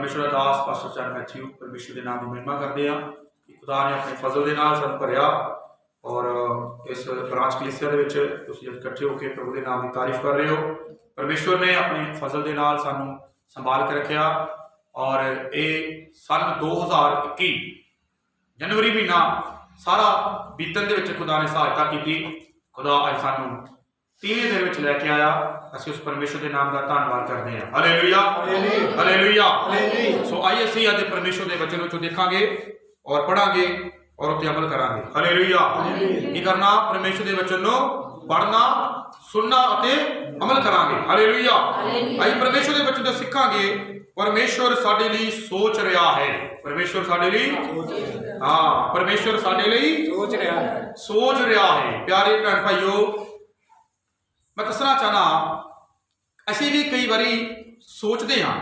परमेश्वर का दास पास्टर चरण मैथ्यू परमेश्वर के नाम की महिमा करते हैं कि खुदा ने अपने फजल के नाल सानू भरिया और इस ब्रांच कलीसिया के इकट्ठे होकर प्रभु के नाम की तारीफ कर रहे हो। परमेश्वर ने अपने फजल के नाल सानू संभाल के रखा और ये सन 2021 जनवरी महीना सारा बीतन के खुदा ने सहायता की। खुदा अज सानू 3वें दिन में लैके आया। असं उस परमेश्वर के नाम का धन्यवाद करते हैं। Hallelujah hallelujah. सो आइए असीं अज परमेश्वर के वचन चो देखांगे और पढ़ांगे और उत्ते अमल करांगे। हालेलुया। की करना? परमेश्वर के वचन को पढ़ना, सुनना और अमल करांगे। हालेलुया। असीं परमेश्वर के वचन तो सीखांगे। परमेश्वर साडे लई सोच रहा है। परमेश्वर साडे लई परमेश्वर साडे लई सोच रहा है। प्यारे भैन भाइयों, मैं दसना चाहना असीं भी कई बारी सोचते हाँ।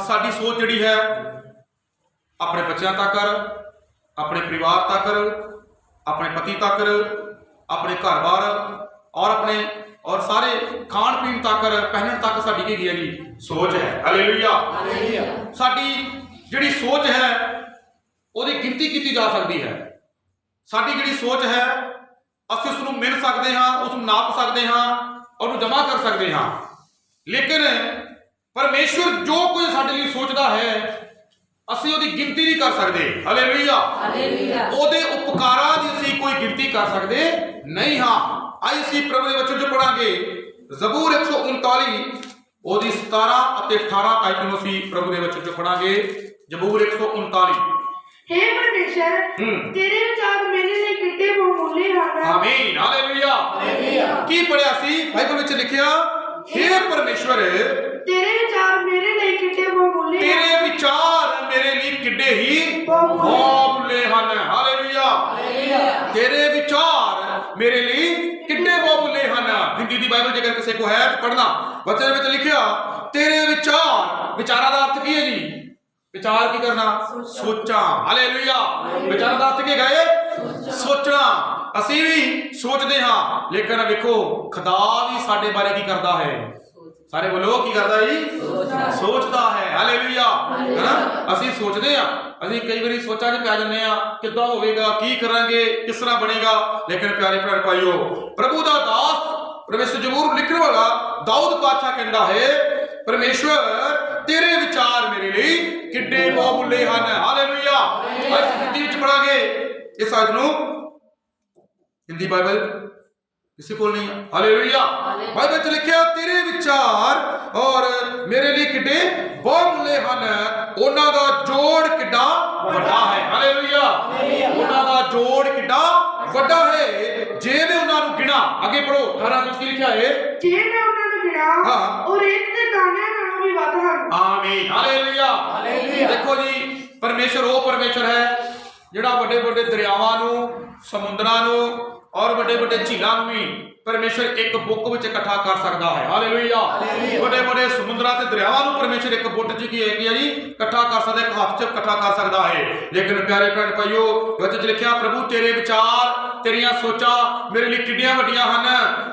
साडी सोच जिहड़ी है अपने बच्चों तक, अपने परिवार तक, अपने पति तक, अपने घर बार और अपने और सारे खाण पीण तक, पहनण तक साडी की है जी सोच है। हालेलुया। साडी जिहड़ी सोच है उसकी गिनती की जा सकती है। साडी जिहड़ी सोच है असीं उसनूं मिल सकते हाँ, उसनूं नाप सकते हाँ और जमा कर सकते हाँ। लेकिन परमेश्वर जो कुछ साडे लई सोचदा है असीं उहदी गिनती नहीं कर सकते। हालेलुया। उहदे उपकारां दी असीं कोई गिनती कर सकते नहीं हाँ। आज असीं प्रभु दे वचन च पढ़ांगे ज़बूर 139 ओहदी 17 अते 18 आयत नूं असीं प्रभु दे वचन च पढ़ांगे। ज़बूर 139। हे परमेश्वर, तेरे विचार मेरे लिए कितने बहुमूल्य हैं। आमीन। हालेलुया। की पढ़िया सी बाइबल विच लिखिया, हे परमेश्वर, तेरे विचार मेरे लिए कितने बहुमूल्य हैं। तेरे विचार मेरे लिए किड्डे ही बहुमूल्य हन। हालेलुया। तेरे विचार मेरे लिए किड्डे बहुमूल्य हन। हिंदी दी बाइबल जेकर किसी को है तो पढ़ना। वचन में लिखिया तेरे विचार, विचारा दा अर्थ की है जी? विचार की करना? सोचा। हालेलुया। विचार का अर्थ की गए? सोचना। असीं भी सोचते हाँ, लेकिन देखो खुदा भी साडे बारे की करता है। सारे बोलो की करता है? सोचता है। हालेलुया। है ना? असीं सोचते हाँ, असीं कई बार सोचा च पै जाने आ किद्दां होवेगा, की करांगे, किस तरह बनेगा। लेकिन प्यारे भैन भाइयों, प्रभु दा दास परमेश्वर ज़बूर लिखने वाला दाऊद पातशाह कहता है, परमेश्वर तेरे विचार मेरे लिए किड्डे बहुमूल्य हन। हालेलुया। आज हिंदी विच पढ़ांगे इस आयत नूं। हिंदी बाइबल किसी को नहीं है। हालेलुया। बाइबल च लिखिया तेरे विचार और मेरे लिए किड्डे बहुमूल्य हन, उन्हां दा जोड़ किड्डा वड्डा है। हालेलुया। उन्हां दा जोड़ किड्डा वड्डा है। जे मैं उन्हां नूं गिना, आगे पढ़ो 18 में लिखिया है, जे मैं उन्हां नूं गिना और एक दे दाने नालों भी वध हन। आमीन। हालेलुया। देखो जी, परमेश्वर वो परमेश्वर है जिहड़ा वड्डे वड्डे दरियावां नूं, समुद्रां नूं और वड्डे वड्डे झीलां नूं भी परमेश्वर एक बुक विच इकट्ठा कर सकता है। हालेलुया। वड्डे वड्डे समुद्रां ते दरियावां नूं परमेश्वर एक बुट च की है जी इकट्ठा कर सकदा है, एक हाथ च इकट्ठा कर सकता है। लेकिन प्यारे भैन भाइयों, वचन च लिखिया प्रभु तेरे विचार, तेरियां सोचां मेरे लिए किड्डियां वड्डियां हन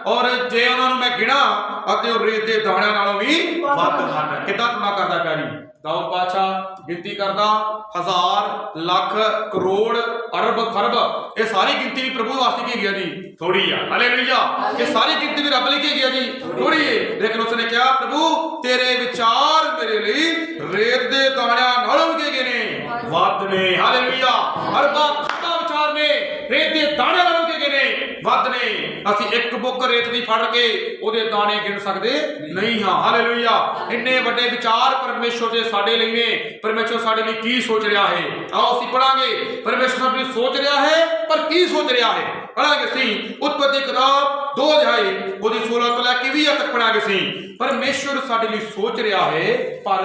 और जे उन्हां नूं मैं गिना अते ओह रेत दे दाणियां नालों भी वध हन। किद्दां तुलना करदा पिया जी? दाऊद पातशाह गिनती करदा हजार, लख, करोड़, अरब, खरब, ये सारी गिनती भी प्रभु वास्ते की गया जी थोड़ी है। हालेलुया। ये सारी गिनती भी रब लिए की गया जी थोड़ी है। लेकिन उसने कहा प्रभु तेरे विचार मेरे लिए रेत दे दाणियां नालों भी के ने वध ने। हालेलुया। अरबां खरबां विचार ने रेत दे दाणियां नालों के ने वध ने। असीं एक बुक रेत दी फड़ के ओदे दाणे गिन सकदे नहीं हां। हालेलुया। इन्ने वड्डे विचार परमेश्वर दे साडे लई ने। परमेश्वर साडे लई की सोच रहा है, आओ असीं पढ़ांगे। परमेश्वर साडे लई सोच रहा है पर की सोच रहा है पढ़ांगे असीं। उत्पत्ति किताब 2 अध्याय ओदी 16 तो लेके 20 तक पढ़ांगे असीं। परमेश्वर साडे लई सोच रहा है पर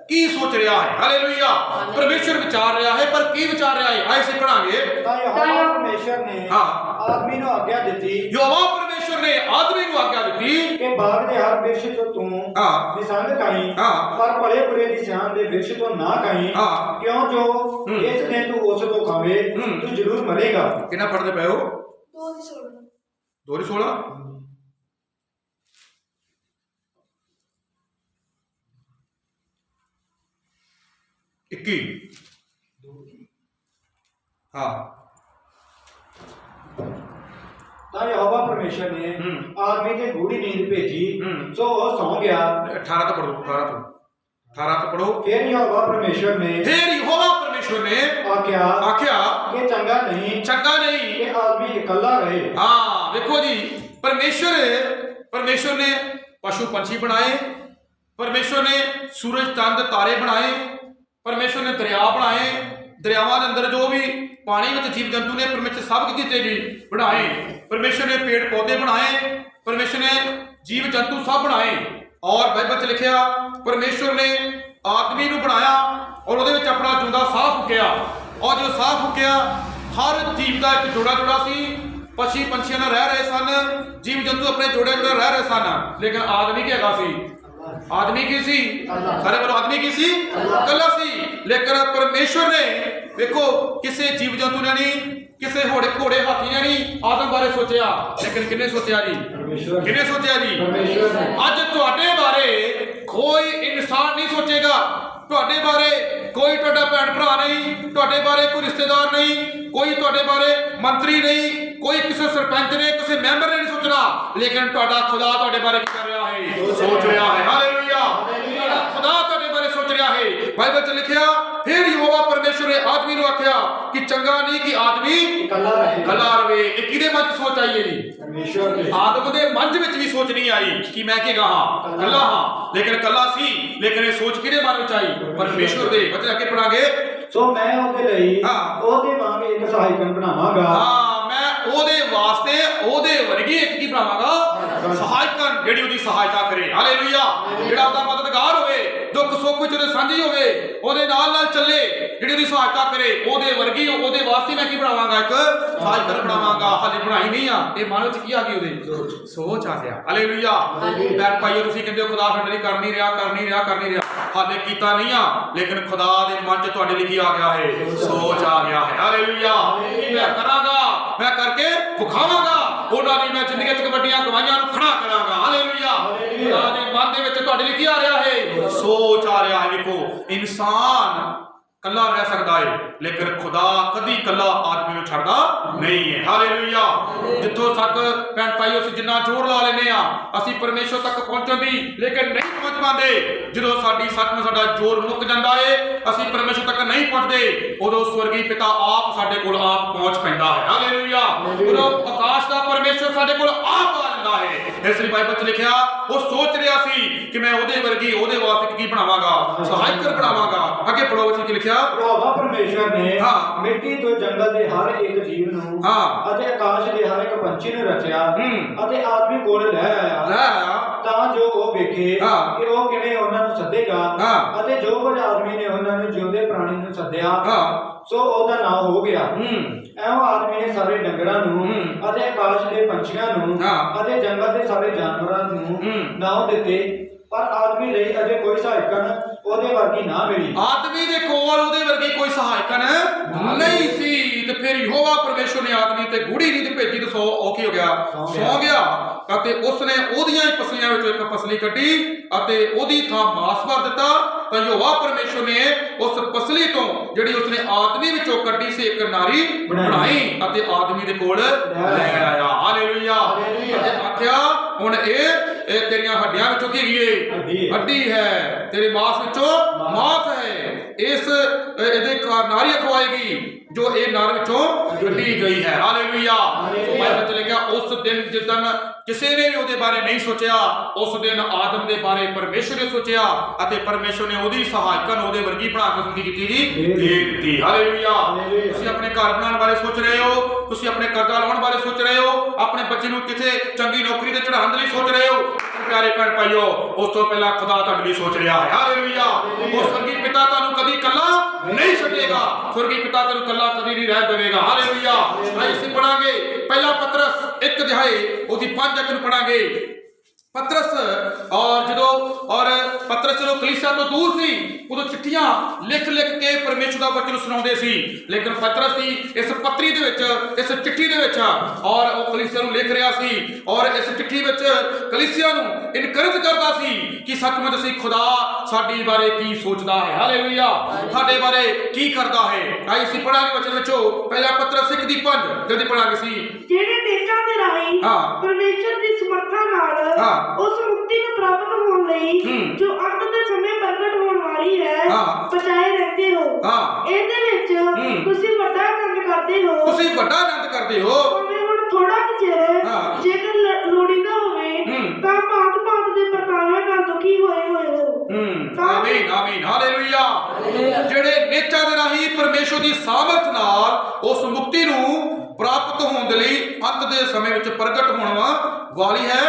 की सोच रहा है। हालेलुया। परमेश्वर विचार रहा है पर की विचार रहा है आए से पढ़ांगे। परमेश्वर ने आदमी ਨੂੰ आज्ञा ਦਿੱਤੀ, यहोवा परमेश्वर ने आदमी ਨੂੰ आज्ञा ਦਿੱਤੀ कि बाग ਦੇ हर वृक्ष ਤੋਂ ਤੂੰ ਨਿਸੰਗ ਖਾਈਂ, ਪਰ ਭਲੇ ਬੁਰੇ ਦੀ ਸਿਆਣ ਦੇ ਵ੍ਰਿਕਸ਼ ਤੋਂ ਨਾ ਖਾਈਂ, ਕਿਉਂ ਜੋ ਇਸ ਦਿਨ ਤੂੰ ਉਸ ਤੋਂ ਖਾਵੇਂ ਤੂੰ ਜ਼ਰੂਰ ਮਰੇਗਾ। ਕਿੰਨਾ ਪੜਦੇ ਪਏ ਹੋ? 2 ਦੀ 16। 21 हाँ ਤਾਂ ਯਹੋਵਾ ਪਰਮੇਸ਼ਰ ਨੇ ਆਦਮੀ ਤੇ ਗੂੜੀ ਨੀਂਦ ਭੇਜੀ ਸੋ ਉਹ ਸੌਂ ਗਿਆ 18 तो पढ़ो 18 तो पढ़ो ਫਿਰ ਯਹੋਵਾ ਪਰਮੇਸ਼ਰ ਨੇ फिर यहोवा परमेश्वर ने आख्या ਕਿ ਚੰਗਾ नहीं चंगा नहीं ਕਿ ਆਦमी ਇਕੱਲਾ ਰਹੇ हाँ देखो जी परमेश्वर ने पशु पंछी बनाए परमेश्वर ने सूरज चंद तारे बनाए परमेश्वर ने दरिया बनाए दरियावां के अंदर जो भी पानी में जीव जंतु ने परमेश्वर सब किते जी बनाए परमेश्वर ने पेड़ पौधे बनाए परमेश्वर ने जीव जंतु सब बनाए और बाइबल च लिखिया परमेश्वर ने आदमी नूं बनाया और ਉਹਦੇ ਵਿੱਚ ਆਪਣਾ ਜੁੰਦਾ ਸਾਹ ਫੁੱਕਿਆ और जो साह फुकिया हर जीव का एक जोड़ा जोड़ा सी पक्षी पंछियों ਨਾਲ रह रहे सन जीव जंतु अपने जोड़े जोड़े रह रहे सन लेकिन आदमी की हैगा सी आदमी की सी सारे बोलो आदमी की सी कल्ला सी लेकिन परमेश्वर ने देखो किसी जीव जंतु ने नहीं किसी घोड़े हाथी ने नहीं आदम बारे सोचा लेकिन किन्ने सोचा जी किन्ने सोचा जी अज तुहाडे बारे कोई इंसान नहीं सोचेगा ਤੁਹਾਡੇ ਬਾਰੇ ਕੋਈ ਤੁਹਾਡਾ ਭੈਣ ਭਰਾ ਨਹੀਂ ਤੁਹਾਡੇ ਬਾਰੇ ਕੋਈ ਰਿਸ਼ਤੇਦਾਰ ਨਹੀਂ ਕੋਈ ਤੁਹਾਡੇ ਬਾਰੇ ਮੰਤਰੀ ਨਹੀਂ ਕੋਈ ਕਿਸੇ ਸਰਪੰਚ ਨੇ ਕਿਸੇ ਮੈਂਬਰ ਨੇ ਨਹੀਂ ਸੋਚਣਾ ਲੇਕਿਨ ਤੁਹਾਡਾ ਖੁਦਾ ਤੁਹਾਡੇ ਬਾਰੇ ਕੀ ਕਰ ਰਿਹਾ ਹੈ ਸੋਚ ਰਿਹਾ ਹੈ ਹਾਲੇਲੂਇਆ ਤੁਹਾਡਾ ਖੁਦਾ ਤੁਹਾਡੇ ਬਾਰੇ ਸੋਚ ਰਿਹਾ ਹੈ ਬਾਈਬਲ 'ਚ ਲਿਖਿਆ ਫਿਰ ਯਹੋਵਾ ਪਰਮੇਸ਼ਰ ਨੇ ਆਦਮੀ ਨੂੰ ਆਖਿਆ ਕਿ ਚੰਗਾ ਨਹੀਂ ਕਿ ਆਦਮੀ ਇਕੱਲਾ ਰਵੇ ਇਹ ਕਿਹਦੇ ਮਨ 'ਚ ਸੋਚ ਆਈ ਹੈ ਜੀ ਪਰਮੇਸ਼ਰ ਦੇ ਆਦਮ ਦੇ ਮਨ 'ਚ ਵਿੱਚ ਵੀ ਸੋਚ ਨਹੀਂ ਆਈ ਕਿ ਮੈਂ ਕੀ ਕਹਾਂ ਇਕੱਲਾ ਹਾਂ ਲੇਕਿਨ ਇਕੱਲਾ ਸੀ ਲੇਕਿਨ ਇਹ ਸੋਚ ਕਿਹਦੇ ਮਨ ਵਿੱਚ ਆਈ परमेश्वर दे बच्चे आगे पढ़ांगे सो मैं ओदे लई ओदे वांग एक सहायकन बनावांगा हां मैं ओदे वास्ते ओदे वर्गी एक की बनावांगा सहायकन जेडी ओदी सहायता करे हालेलुया जेड़ा ओदा मददगार होवे दुख सुख विच ओदे साझी होवे ओदे नाल चले जेडी ओदी सहायता करे ओदे वर्गी ओदे वास्ते मैं की बनावांगा एक सहायकन बनावांगा हाले बनाई नहीं आ ए मन विच की आ गई ओदे सोच आ गया हालेलुया बैठ पाइयो तुसी कहंदे हो खुदा हंडरी कर नहीं रहा हाले कीता नहीं आ लेकिन खुदा दे मन च तुहाडे लई आ गया है सोच आ गया है हालेलुया मैं करांगा मैं करके विखावांगा ਉਹਨਾਂ ਦੀ ਮੈਂ ਜ਼ਿੰਦਗੀ ਵਿੱਚ ਵੱਡੀਆਂ ਗਵਾਹੀਆਂ ਨੂੰ ਖੜਾ ਕਰਾਂਗਾ ਹਾਲੇਲੂਇਆ ਖੁਦਾ ਦੇ ਮਨ ਦੇ ਵਿੱਚ ਤੁਹਾਡੇ ਲਈ ਕੀ ਆ ਰਿਹਾ ਹੈ ਸੋਚ ਆ ਰਿਹਾ ਹੈ ਵੇਖੋ ਇਨਸਾਨ ਕੱਲਾ ਰਹਿ ਸਕਦਾ ਹੈ ਲੇਕਿਨ ਖੁਦਾ ਕਦੀ ਕੱਲਾ ਆਦਮੀ ਨੂੰ ਛੱਡਦਾ ਨਹੀਂ ਹੈ ਹਾਲੇਲੂਇਆ ਜਿੱਥੋਂ ਤੱਕ ਭੈਣ ਭਾਈਓ ਅਸੀਂ ਜਿੰਨਾ ਜ਼ੋਰ ਲਾ ਲੈਨੇ ਆ ਅਸੀਂ ਪਰਮੇਸ਼ਰ ਤੱਕ ਪਹੁੰਚਣ ਦੀ ਲੇਕਿਨ ਨਹੀਂ ਪਹੁੰਚ ਪਾਉਂਦੇ ਜਦੋਂ ਸਾਡੀ ਸੱਚ ਸਾਡਾ ਜ਼ੋਰ ਮੁੱਕ ਜਾਂਦਾ ਹੈ ਅਸੀਂ ਪਰਮੇਸ਼ਰ ਤੱਕ ਨਹੀਂ ਪਹੁੰਚਦੇ ਉਦੋਂ ਸਵਰਗੀ ਪਿਤਾ ਆਪ ਸਾਡੇ ਕੋਲ ਆਪ ਪਹੁੰਚ ਪੈਂਦਾ ਹੈ ਹਾਲੇਲੂਇਆ ਉਦੋਂ ਆਕਾਸ਼ ਦਾ ਪਰਮੇਸ਼ਰ ਸਾਡੇ ਕੋਲ ਆਪ ਆ ਜਾਂਦਾ ਹੈ ਇਸ ਲਈ ਬਾਈਬਲ 'ਚ ਲਿਖਿਆ ਉਹ ਸੋਚ ਰਿਹਾ ਸੀ ਕਿ ਮੈਂ ਉਹਦੇ ਵਰਗੀ ਉਹਦੇ ਵਾਸਤੇ ਕੀ ਬਣਾਵਾਂਗਾ ਸਹਾਇਕਰ ਬਣਾਵਾਂਗਾ ਅੱਗੇ ਪੜੋ ਵਿੱਚ ਕੀ ਲਿਖਿਆ ਯਹੋਵਾ ਪਰਮੇਸ਼ਰ ਨੇ ਮਿੱਟੀ ਤੋਂ ਜੰਗਲ ਦੇ ਹਰ ਇੱਕ ਜੀਵ ਨੂੰ ਅਤੇ ਆਕਾਸ਼ ਦੇ ਹਰ ਇੱਕ ਪੰਛੀ ਨੂੰ ਰਚਿਆ ਅਤੇ ਆਦਮੀ ਕੋਲ ਲੈ ਆਇਆ ਤਾਂ ਜੋ ਉਹ ਵੇਖੇ ਕਿ ਉਹ ਕਿਵੇਂ ਉਹਨਾਂ ਨੂੰ ਸੱਦੇਗਾ ਅਤੇ ਜੋ ਕੁਝ ਆਦਮੀ ਨੇ ਉਹਨਾਂ ਨੂੰ ਜਿਉਂਦੇ ਪ੍ਰਾਣੀ ਨੂੰ ਸੱਦਿਆ ਸੋ ਉਹਦਾ ਨਾਮ ਹੋ ਗਿਆ ਐਵੇਂ ਆਦਮੀ ਨੇ ਸਾਰੇ ਡੰਗਰਾਂ ਨੂੰ ਅਤੇ ਆਕਾਸ਼ ਦੇ ਪੰਛੀਆਂ ਨੂੰ ਅਤੇ ਜੰਗਲ ਦੇ ਸਾਰੇ ਜਾਨਵਰਾਂ ਨੂੰ ਨਾਮ ਦਿੱਤੇ ਪਰ ਆਦਮੀ ਲਈ ਅਜੇ ਕੋਈ ਸਹਾਇਕਨ ਉਹਦੇ ਵਰਗੀ ਨਾ ਮਿਲੀ ਆਦਮੀ ਦੇ ਕੋਲ ਉਹਦੇ ਵਰਗੀ ਕੋਈ ਸਹਾਇਕਨ ਨਹੀਂ ਸੀ ਤੇ ਫਿਰ ਯਹੋਵਾ ਪਰਮੇਸ਼ਰ ਨੇ ਆਦਮੀ ਤੇ ਗੂੜੀ ਨੀਂਦ ਭੇਜੀ ਤੇ ਉਹ ਕੀ ਹੋ ਗਿਆ ਸੌ ਗਿਆ ਅਤੇ ਉਸਨੇ ਉਹਦੀਆਂ ਹੀ ਪਸਲੀਆਂ ਵਿੱਚੋਂ ਇੱਕ ਪਸਲੀ ਕੱਢੀ ਅਤੇ ਉਹਦੀ ਥਾਂ ਮਾਸ ਭਰ ਦਿੱਤਾ ਤਾਂ ਯਹੋਵਾ ਪਰਮੇਸ਼ਰ ਨੇ ਉਸ ਪਸਲੀ ਤੋਂ ਜਿਹੜੀ ਉਸਨੇ ਆਦਮੀ ਵਿੱਚੋਂ ਕੱਢੀ ਸੀ ਇੱਕ ਨਾਰੀ ਬਣਾਈ ਅਤੇ ਆਦਮੀ ਦੇ ਕੋਲ ਲੈ ਆਇਆ ਹਾਲੇਲੂਇਆ ਅਤੇ ਆਖਿਆ ਹੁਣ ਇਹ ਤੇਰੀਆਂ ਹੱਡੀਆਂ ਵਿੱਚੋਂ ਕੀ ਗਈ ਹੱਡੀ ਹੈ ਤੇਰੇ ਮਾਸ ਵਿੱਚੋਂ ਮਾਸ ਹੈ ਇਸ ਇਹਦੇ ਨਾਰੀ ਖਵਾਏਗੀ ਜੋ ਇਹ ਨਰ ਵਿੱਚੋਂ ਕੱਢੀ ਗਈ ਹੈ ਹਾਲੇਲੂਇਆ ਸੋ ਬਾਈਬਲ 'ਚ ਲਿਖਿਆ ਉਸ ਦਿਨ ਜਿੱਦਣ ਕਿਸੇ ਨੇ ਵੀ ਉਹਦੇ ਬਾਰੇ ਨਹੀਂ ਸੋਚਿਆ ਉਸ ਦਿਨ ਆਦਮ ਦੇ ਬਾਰੇ ਪਰਮੇਸ਼ਰ ਨੇ ਸੋਚਿਆ ਅਤੇ ਪਰਮੇਸ਼ਰ ਨੇ ਉਹਦੀ ਸਹਾਇਕਨ ਉਹਦੇ ਵਰਗੀ ਬਣਾ ਕੇ ਕੀ ਕੀਤੀ ਜੀ ਦੇ ਦਿੱਤੀ ਹਾਲੇਲੂਇਆ ਤੁਸੀਂ ਆਪਣੇ ਘਰ ਬਣਾਉਣ ਬਾਰੇ ਸੋਚ ਰਹੇ ਹੋ ਤੁਸੀਂ ਆਪਣੇ ਕਰਜ਼ਾ ਲਾਉਣ ਬਾਰੇ ਸੋਚ ਰਹੇ ਹੋ ਆਪਣੇ ਬੱਚੇ ਨੂੰ ਕਿਸੇ ਚੰਗੀ ਨੌਕਰੀ ਤੇ ਚੜਾਉਣ ਦੇ ਲਈ ਸੋਚ ਰਹੇ ਹੋ ਪਿਆਰੇ ਭੈਣ ਭਾਈਓ ਉਸ ਤੋਂ ਪਹਿਲਾਂ ਖੁਦਾ ਤੁਹਾਡੇ ਲਈ ਸੋਚ ਰਿਹਾ ਹੈ ਹਾਲੇਲੂਇਆ ਉਹ ਸਵਰਗੀ ਪਿਤਾ ਤੁਹਾਨੂੰ ਕਦੀ ਇਕੱਲਾ ਨਹੀਂ ਛੱਡੇਗਾ ਸਵਰਗੀ ਪਿਤਾ ਤੁਹਾਨੂੰ ਇਕੱਲਾ ਕਦੀ ਨਹੀਂ ਰਹਿ ਦੇਵੇਗਾ ਹਾਲੇਲੂਇਆ ਅਸੀਂ ਪੜਾਂਗੇ ਪਹਿਲਾ ਪਤਰਸ 1 ਅਧਿਆਇ ਉਹਦੀ 5 ਅੱਖ ਨੂੰ ਪੜਾਂਗੇ पतरस और जो पतरस जो कलीसिया तो दूर सी उदों चिट्ठियां लिख लिख के परमेश्वर का वचन सुनाਉਂਦੇ ਸੀ लेकिन पतरस की इस पत्री दे विच इस चिट्ठी दे विच और वो कलीसिया ਨੂੰ लिख ਰਿਹਾ ਸੀ और इस चिट्ठी विच कलीसिया ਨੂੰ इनकरेज करदा ਸੀ कि सचमुच ਅਸੀਂ खुदा ਸਾਡੀ ਬਾਰੇ ਕੀ ਸੋਚਦਾ ਹੈ ਹਾਲੇਲੂਇਆ ਸਾਡੇ ਬਾਰੇ ਕੀ ਕਰਦਾ ਹੈ ਆਈ ਅਸੀਂ ਪੜਾਂਗੇ ਵਚਨ ਵਿੱਚੋਂ ਪਹਿਲਾ ਪਤਰਸ 1:5 ਜਲਦੀ ਪੜਾਂਗੇ ਸੀ ਜਿਹੜੇ ਨੇਕਾਂ ਦੇ ਰਾਹੀਂ ਪਰਮੇਸ਼ਰ ਦੀ ਸਮਰੱਥਾ ਨਾਲ ਉਸ ਮੁਕਤੀ ਨੂੰ ਪ੍ਰਾਪਤ ਹੋਣ ਲਈ ਜੋ ਅੰਤ ਦੇ ਸਮੇਂ ਪ੍ਰਗਟ ਹੋਣ ਵਾਲੀ ਹੈ ਬਚਾਏ ਰਹਿੰਦੇ ਹੋ ਇਹਦੇ ਵਿੱਚ ਤੁਸੀਂ ਵੱਡਾ ਆਨੰਦ ਕਰਦੇ ਹੋ ਭਾਵੇਂ ਹੁਣ ਥੋੜਾ ਕੁ ਚਿਰ ਜੇਕਰ ਲੋੜੀਂਦਾ ਹੋਵੇ ਤਾਂ ਭਾਂਤ ਭਾਂਤ ਦੇ ਪ੍ਰਤਾਵੇ ਨਾਲ ਦੁਖੀ ਹੋਏ ਹੋ ਆਮੀਨ ਆਮੀਨ ਹਾਲੇਲੂਇਆ ਜਿਹੜੇ ਨੇਚਾਂ ਦੇ ਰਾਹੀਂ ਪਰਮੇਸ਼ਰ ਦੀ ਸਾਮਰਥ ਨਾਲ ਉਸ ਮੁਕਤੀ ਨੂੰ ਪ੍ਰਾਪਤ ਹੋਣ ਦੇ ਲਈ ਅੰਤ ਦੇ ਸਮੇਂ ਵਿੱਚ ਪ੍ਰਗਟ ਹੋਣ ਵਾਲੀ ਹੈ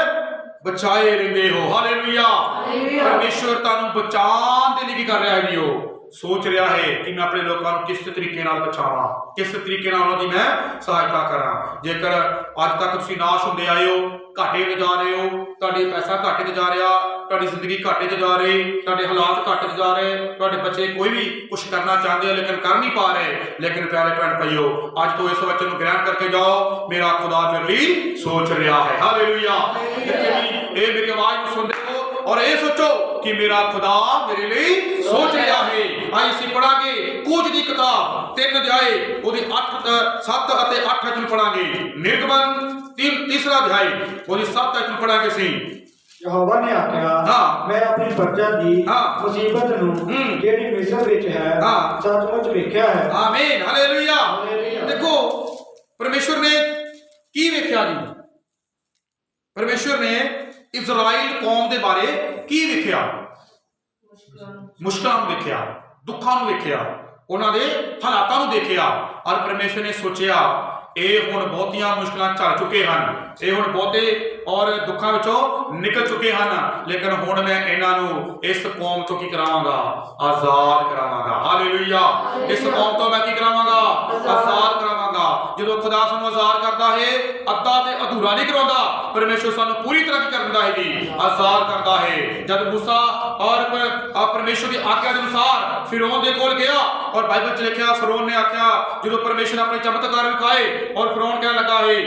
ਬਚਾਏ ਰਹਿੰਦੇ ਹੋ ਹਾਲੇਲੂਇਆ ਪਰਮੇਸ਼ਰ ਤੁਹਾਨੂੰ ਬਚਾਉਣ ਦੇ ਲਈ ਕੀ ਕਰ ਰਿਹਾ ਹੈ ਜੀ ਉਹ सोच रहा है कि मैं अपने लोगों को किस तरीके नाल बचावां किस तरीके नाल उन्हां दी मैं सहायता करा जेकर अज तक तुसीं नाश हुंदे आए हो घाटे में जा रहे हो तुहाडा पैसा घाटे में जा रहा तुहाडी जिंदगी घाटे में जा रही तुहाडे हालात घाटे में जा रहे तुहाडे बच्चे कोई भी कुछ करना चाहते हैं लेकिन कर नहीं पा रहे लेकिन प्यारे भैन भाइयों अज तो इस वचन को ग्रहण करके जाओ मेरा खुदा मेरे लिए सोच रहा है हालेलुया ये मेरी आवाज को सुनते हो और ये सोचो कि मेरा खुदा मेरे लिए सोच रहा है आई ਅਸੀਂ ਪੜਾਂਗੇ ਕੂਚ ਦੀ ਕਿਤਾਬ 3 ਅਧਿਆਏ ਉਹਦੇ 8 7 ਅਤੇ 8 ਅਧਿਆਇ ਪੜਾਂਗੇ ਨਿਰਗਮਨ ਤੀਸਰਾ ਅਧਿਆਇ ਉਹਦੇ 7 ਅਧਿਆਇ ਪੜਾਂਗੇ ਸੀ ਯਹੋਵਾ ਨੇ ਆਖਿਆ ਮੈਂ ਆਪਣੀ ਪ੍ਰਜਾ ਦੀ ਮੁਸੀਬਤ ਨੂੰ ਜਿਹੜੀ ਮਿਸਰ ਵਿੱਚ ਹੈ ਸੱਚਮੁੱਚ ਵੇਖਿਆ ਹੈ ਆਮੀਨ ਹਾਲੇਲੂਇਆ ਦੇਖੋ परमेश्वर ने ਕੀ ਵੇਖਿਆ ਜੀ परमेश्वर ने इजराइल कौम ਦੇ ਬਾਰੇ ਕੀ ਵੇਖਿਆ ਮੁਸ਼ਕਲਾਂ ਨੂੰ ਵੇਖਿਆ ਦੁੱਖਾਂ ਨੂੰ ਵੇਖਿਆ ਉਹਨਾਂ ਦੇ ਹਾਲਾਤਾਂ ਨੂੰ ਦੇਖਿਆ ਔਰ ਪਰਮੇਸ਼ਰ ਨੇ ਸੋਚਿਆ ਇਹ ਹੁਣ ਬਹੁਤੀਆਂ ਮੁਸ਼ਕਲਾਂ ਝੱਲ ਚੁੱਕੇ ਹਨ ਇਹ ਹੁਣ ਬਹੁਤੇ ਔਰ ਦੁੱਖਾਂ ਵਿੱਚੋਂ ਨਿਕਲ ਚੁੱਕੇ ਹਨ ਲੇਕਿਨ ਹੁਣ ਮੈਂ ਇਹਨਾਂ ਨੂੰ ਇਸ ਕੌਮ ਤੋਂ ਕੀ ਕਰਾਵਾਂਗਾ ਆਜ਼ਾਦ ਕਰਾਵਾਂਗਾ ਹਾਲੇਲੂਇਆ ਇਸ ਕੌਮ ਤੋਂ ਮੈਂ ਕੀ ਕਰਾਵਾਂਗਾ ਆਜ਼ਾਦ ਕਰਾਵਾਂਗਾ ਜਦੋਂ ਖੁਦਾ ਸਾਨੂੰ ਆਜ਼ਾਦ ਕਰਦਾ ਹੈ ਅੱਧਾ ਤੇ ਅਧੂਰਾ ਨਹੀਂ ਕਰਾਉਂਦਾ ਪਰਮੇਸ਼ਰ ਸਾਨੂੰ ਪੂਰੀ ਤਰ੍ਹਾਂ ਕੀ ਕਰ ਦਿੰਦਾ ਹੈ ਜੀ ਆਜ਼ਾਦ ਕਰਦਾ ਹੈ ਜਦ मूसा और परमेश्वर की आज्ञा के अनुसार फिरौन दे कोल गया और बाइबल च लिखा फिरौन ने आख्या जो परमेश्वर ने अपने चमत्कार दिखाए और फिरौन कहने लगा है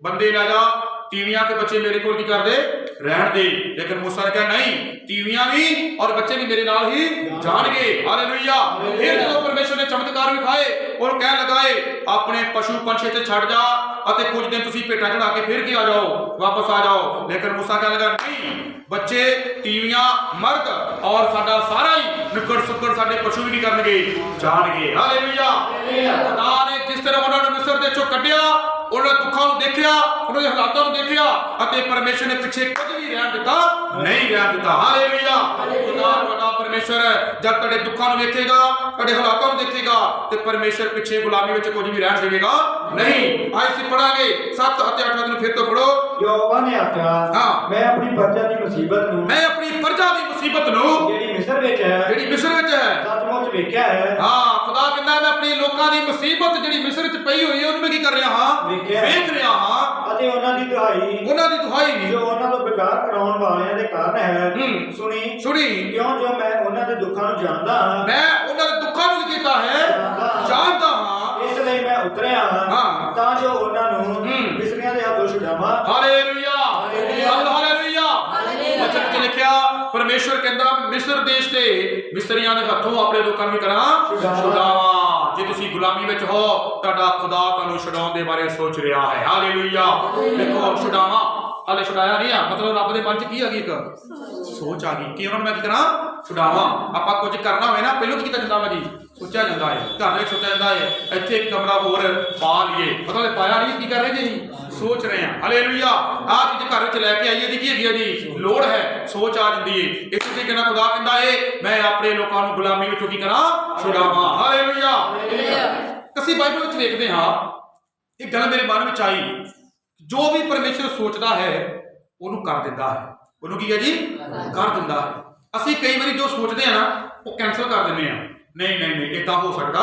बंदे ला जा तीवियां के बच्चे मेरे को की कर दे रहन दे लेकिन मूसा ने कहा नहीं तीवियां भी और बच्चे भी मेरे नाल ही जाणगे हालेलुया फिर जो परमेश्वर ने चमत्कार दिखाए और कहने लगा है अपने पशु पंछी ते छड़ जा ਅਤੇ ਕੁਝ ਦਿਨ ਤੁਸੀਂ ਭੇਟਾਂ ਚੜਾ ਕੇ ਫਿਰ ਕੀ ਆ ਜਾਓ ਵਾਪਸ ਆ ਜਾਓ ਲੇਕਿਨ मूसा कहने लगा नहीं ਬੱਚੇ ਤੀਵੀਆਂ ਮਰਦ ਔਰ ਸਾਡਾ ਸਾਰਾ ਹੀ ਨਿਕੜ ਸੁਕੜ ਸਾਡੇ ਪਸ਼ੂ ਵੀ ਕੀ ਕਰਨਗੇ ਜਾਣਗੇ ਹਾਲੇਲੂਇਆ ਖੁਦਾ ਨੇ ਜਿਸ ਤਰ੍ਹਾਂ ਉਹਨਾਂ ਨੂੰ ਮਿਸਰ ਦੇ ਚੋਂ ਕੱਢਿਆ ਉਹਨਾਂ ਦੁੱਖਾਂ ਨੂੰ ਦੇਖਿਆ ਉਹਨਾਂ ਦੇ ਹਾਲਾਤਾਂ ਨੂੰ ਦੇਖਿਆ ਅਤੇ ਪਰਮੇਸ਼ਰ ਨੇ ਪਿੱਛੇ ਕੁਝ ਵੀ ਰਹਿਣ ਦਿੱਤਾ ਨਹੀਂ ਰਹਿਣ ਦਿੱਤਾ ਹਾਲੇਲੂਇਆ ਖੁਦਾ ਤੁਹਾਡਾ ਪਰਮੇਸ਼ਰ ਜਦ ਤੁਹਾਡੇ ਦੁੱਖਾਂ ਨੂੰ ਵੇਖੇਗਾ ਤੁਹਾਡੇ ਹਾਲਾਤਾਂ ਨੂੰ ਦੇਖੇਗਾ ਤੇ ਪਰਮੇਸ਼ਰ ਪਿੱਛੇ ਗੁਲਾਮੀ ਵਿੱਚ ਕੁਝ ਵੀ ਰਹਿਣ ਦੇਵੇਗਾ ਨਹੀਂ ਅੱਜ ਅਸੀਂ ਪੜਾਂਗੇ 7 ਅਤੇ 8 ਨੂੰ ਫਿਰ ਤੋਂ ਪੜੋ ਯਹੋਵਾ ਨੇ ਆਖਿਆ ਮੈਂ ਆਪਣੀ ਪ੍ਰਜਾ ਦੀ ਮੁਸੀਬਤ ਨੂੰ ਜਿਹੜੀ ਮਿਸਰ ਵਿੱਚ ਹੈ ਸੱਚਮੁੱਚ ਵੇਖਿਆ ਹੈ ਖੁਦਾ ਕਹਿੰਦਾ ਮੈਂ ਆਪਣੀ ਲੋਕਾਂ ਦੀ ਮੁਸੀਬਤ ਜਿਹੜੀ ਮਿਸਰ ਵਿੱਚ ਪਈ ਹੋਈ ਹੈ ਉਹਨੂੰ ਮੈਂ ਕੀ ਕਰ ਰਿਹਾ ਹਾਂ ਵੇਖ ਰਿਹਾ ਹਾਂ ਅਤੇ ਉਹਨਾਂ ਦੀ ਦੁਹਾਈ ਜੋ ਉਹਨਾਂ ਤੋਂ ਬੇਕਾਰ ਕਰਾਉਣ ਵਾਲਿਆਂ ਦੇ ਕਾਰਨ ਹੈ ਸੁਣੀ ਕਿਉਂ ਜੋ ਮੈਂ ਉਹਨਾਂ ਦੇ ਦੁੱਖਾਂ ਨੂੰ ਜਾਣਦਾ ਹਾਂ ਮੈਂ ਉਹਨਾਂ ਦੇ ਦੁੱਖਾਂ ਨੂੰ ਕੀਤਾ ਹੈ ਜਾਣਦਾ ਹਾਂ ਇਸ ਲਈ ਮੈਂ ਉਤਰਿਆ ਹਾਂ ਤਾਂ ਜੋ ਉਹਨਾਂ ਨੂੰ ਮਿਸਰੀਆਂ ਦੇ ਹੱਥੋਂ ਛੁਡਾਵਾਂ ਹਾਲੇਲੂਇਆ ਹਾਲੇਲੂਇਆ ਵਚਨ ਵਿੱਚ ਲਿਖਿਆ ਪਰਮੇਸ਼ਰ ਕਹਿੰਦਾ ਮਿਸਰ ਦੇਸ਼ ਤੇ ਮਿਸਰੀਆਂ ਦੇ ਹੱਥੋਂ ਆਪਣੇ ਲੋਕਾਂ ਨੂੰ ਕਰਾਂ ਛੁਡਾਵਾਂ ਜੇ ਤੁਸੀਂ ਗੁਲਾਮੀ ਵਿੱਚ ਹੋ ਤੁਹਾਡਾ ਖੁਦਾ ਤੁਹਾਨੂੰ ਛੁਡਾਉਣ ਦੇ ਬਾਰੇ ਸੋਚ ਰਿਹਾ ਹੈ ਹਾਲੇਲੂਇਆ ਦੇਖੋ ਛੁਡਾਵਾਂ ਹਾਲੇ ਛੁਡਾਇਆ ਨਹੀਂ ਆ ਮਤਲਬ ਰੱਬ ਦੇ ਮਨ 'ਚ ਕੀ ਆ ਗਈ ਇੱਕ ਸੋਚ ਆ ਗਈ ਕਿ ਉਹਨਾਂ ਨੂੰ ਮੈਂ ਕੀ ਕਰਾਂ ਛੁਡਾਵਾਂ ਆਪਾਂ ਕੁਝ ਕਰਨਾ ਹੋਵੇ ਨਾ ਪਹਿਲਾਂ ਕੀ ਕੀਤਾ ਜਾਂਦਾ ਵਾ ਜੀ ਸੋਚਿਆ ਜਾਂਦਾ ਹੈ ਘਰ ਵਿੱਚ ਸੋਚਿਆ ਜਾਂਦਾ ਹੈ ਇੱਥੇ ਇੱਕ ਕਮਰਾ ਹੋਰ ਪਾ ਲਈਏ ਮਤਲਬ ਪਾਇਆ ਨਹੀਂ ਕੀ ਕਰ ਰਹੇ ਜੀ ਸੋਚ ਰਹੇ ਹਾਂ ਹਾਲੇਲੂਇਆ ਆਹ ਚੀਜ਼ ਘਰ ਵਿੱਚ ਲੈ ਕੇ ਆਈਏ ਦੀ ਕੀ ਹੈਗੀ ਆ ਜੀ ਲੋੜ ਹੈ ਸੋਚ ਆ ਜਾਂਦੀ ਹੈ ਇਸ ਤਰੀਕੇ ਨਾਲ ਖੁਦਾ ਕਹਿੰਦਾ ਏ ਮੈਂ ਆਪਣੇ ਲੋਕਾਂ ਨੂੰ ਗੁਲਾਮੀ ਵਿੱਚੋਂ ਕੀ ਕਰਾਂ ਛੁਡਾਵਾਂ ਹਾਲੇਲੂਇਆ ਅਸੀਂ ਬਾਈਬਲ ਵਿੱਚ ਵੇਖਦੇ ਹਾਂ ਇਹ ਗੱਲ ਮੇਰੇ ਮਨ ਵਿੱਚ ਆਈ ਜੋ ਵੀ ਪਰਮੇਸ਼ਰ ਸੋਚਦਾ ਹੈ ਉਹਨੂੰ ਕਰ ਦਿੰਦਾ ਹੈ ਉਹਨੂੰ ਕੀ ਹੈ ਜੀ ਕਰ ਦਿੰਦਾ ਹੈ ਅਸੀਂ ਕਈ ਵਾਰੀ ਜੋ ਸੋਚਦੇ ਆ ਨਾ ਉਹ ਕੈਂਸਲ ਕਰ ਦਿੰਦੇ ਆ ਨਹੀਂ ਇਦਾਂ ਹੋ ਸਕਦਾ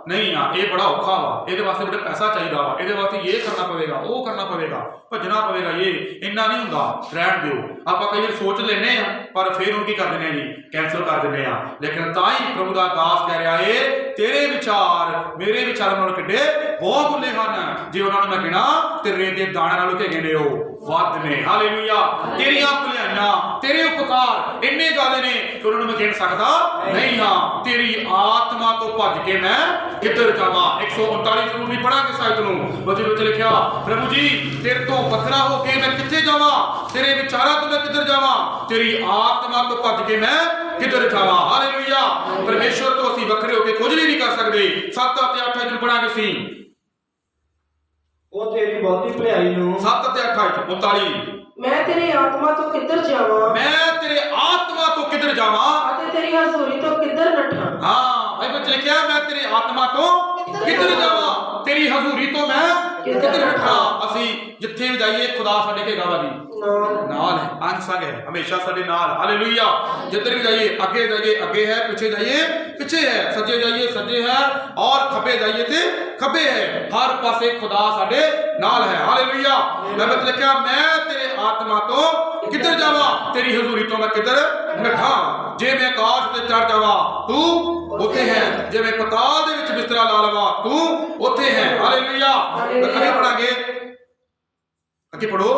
ਨਹੀਂ ਆ ਇਹ ਬੜਾ ਔਖਾ ਵਾ, ਇਹਦੇ ਵਾਸਤੇ ਬੜਾ ਪੈਸਾ ਚਾਹੀਦਾ ਵਾ, ਇਹਦੇ ਵਾਸਤੇ ਇਹ ਕਰਨਾ ਪਵੇਗਾ, ਉਹ ਕਰਨਾ ਪਵੇਗਾ, ਭੱਜਣਾ ਪਵੇਗਾ, ਇਹ ਇੰਨਾ ਨਹੀਂ ਹੁੰਦਾ, ਰਹਿਣ ਦਿਓ। ਆਪਾਂ ਕਈ ਵਾਰ ਸੋਚ ਲੈਨੇ ਆ ਪਰ ਫਿਰ ਉਹਨੂੰ ਕੀ ਕਰ ਦਿੰਦੇ ਆ ਜੀ, ਕੈਂਸਲ ਕਰ ਦਿੰਦੇ ਆ। ਲੇਕਿਨ ਤਾਂ ਹੀ ਪ੍ਰਭੂ ਦਾ ਦਾਸ ਕਹਿ ਰਿਹਾ ਏ ਤੇਰੇ ਵਿਚਾਰ ਮੇਰੇ ਵਿਚਾਰਾਂ ਨਾਲੋਂ ਕਿੱਡੇ ਬਹੁਤ ਉੱਲੇ ਹਨ, ਜੇ ਉਹਨਾਂ ਨੂੰ ਮੈਂ ਗਿਣਾ ਤੇ ਰੇਤ ਦੇ ਦਾਣਿਆਂ ਨਾਲੋਂ ਕਿਹੜੇ ਨੇ ਉਹ ਵੱਧ ਨੇ। ਹਾਲੇਲੂਇਆ। ਤੇਰੀਆਂ ਭਲਾਈਆਂ ਤੇਰੇ ਉਪਕਾਰ ਇੰਨੇ ਜ਼ਿਆਦਾ ਨੇ ਕਿ ਉਹਨਾਂ ਨੂੰ ਮੈਂ ਗਿਣ ਸਕਦਾ ਨਹੀਂ ਹਾਂ। ਤੇਰੀ ਆਤਮਾ ਤੋਂ ਭੱਜ ਕੇ ਮੈਂ ਕਿੱਧਰ ਜਾਵਾਂ। 139 ਜ਼ਰੂਰ ਨਹੀਂ ਪੜਾਂਗੇ ਸਾਹਿਤ ਨੂੰ, ਵਚਨ ਵਿੱਚ ਲਿਖਿਆ ਪ੍ਰਭੂ ਜੀ ਤੇਰੇ ਤੋਂ ਵੱਖਰਾ ਹੋ ਕੇ ਮੈਂ ਕਿੱਥੇ ਜਾਵਾਂ, ਤੇਰੇ ਵਿਚਾਰਾਂ ਤੋਂ ਮੈਂ ਕਿੱਧਰ ਜਾਵਾਂ, ਤੇਰੀ ਆਤਮਾ ਤੋਂ ਭੱਜ ਕੇ ਮੈਂ ਕਿੱਧਰ ਜਾਵਾਂ। ਹਾਲੇਲੂਇਆ। ਪਰਮੇਸ਼ਵਰ ਤੋਂ ਅਸੀਂ ਵੱਖਰੇ ਹੋ ਕੇ ਕੁਝ ਵੀ ਨਹੀਂ ਕਰ ਸਕਦੇ। 7 ਅਤੇ 8 ਵਿੱਚ ਪੜਾਂਗੇ ਸੀ, ਉਹ ਤੇਰੀ ਬਹੁਤੀ ਭਲਾਈ ਨੂੰ 7 ਅਤੇ 8 39 ਮੈਂ ਤੇਰੀ ਆਤਮਾ ਤੋਂ ਕਿੱਧਰ ਜਾਵਾਂ, ਮੈਂ ਤੇਰੇ ਆਤਮਾ ਤੋਂ ਕਿੱਧਰ ਜਾਵਾਂ ਅਤੇ ਤੇਰੀ ਹਜ਼ੂਰੀ ਤੋਂ ਕਿੱਧਰ ਨੱਠਾਂ। ਹਾਂ ਬਾਈਬਲ ਵਿੱਚ ਲਿਖਿਆ ਮੈਂ ਤੇਰੀ ਆਤਮਾ ਤੋਂ ਕਿੱਧਰ ਜਾਵਾਂ, ਤੇਰੀ ਹਜ਼ੂਰੀ ਤੋਂ ਮੈਂ ਕਿੱਧਰ ਨੱਠਾਂ। ਅਸੀਂ ਜਿੱਥੇ ਵੀ ਜਾਈਏ ਖੁਦਾ ਸਾਡੇ ਕੇ ਗਾਵਾ ਜੀ ਨਾਲ ਹੈ, ਅੰਗ ਸੰਗ ਹੈ, ਹਮੇਸ਼ਾ ਸਾਡੇ ਨਾਲ। ਹਾਲੇਲੂਇਆ। ਜਿੱਧਰ ਵੀ ਜਾਈਏ ਅੱਗੇ ਜਾਈਏ ਅੱਗੇ ਹੈ, ਪਿੱਛੇ ਜਾਈਏ ਪਿੱਛੇ ਹੈ, ਸੱਜੇ ਜਾਈਏ ਸੱਜੇ ਹੈ, ਔਰ ਖੱਬੇ ਜਾਈਏ ਤੇ ਖੱਬੇ ਹੈ, ਹਰ ਪਾਸੇ ਖੁਦਾ ਸਾਡੇ ਨਾਲ ਹੈ। ਹਾਲੇਲੂਇਆ। ਬਾਈਬਲ ਵਿੱਚ ਲਿਖਿਆ ਮੈਂ ਤੇਰੇ ਆਤਮਾ ਤੋਂ ਕਿੱਧਰ ਜਾਵਾਂ, ਤੇਰੀ ਹਜ਼ੂਰੀ ਤੋਂ ਮੈਂ ਕਿੱਧਰ ਨੱਠਾਂ। ਜੇ ਮੈਂ ਆਕਾਸ਼ ਤੇ ਚੜ ਜਾਵਾਂ ਤੂੰ ਉੱਥੇ ਹੈ, ਜੇ ਮੈਂ ਪਤਾਲ ਦੇ ਵਿੱਚ ਬਿਸਤਰਾ ਲਾ ਲਵਾਂ ਤੂੰ ਉੱਥੇ ਹੈ। ਹਾਲੇਲੂਇਆ। ਅੱਗੇ ਪੜਾਂਗੇ, ਅੱਗੇ ਪੜੋ।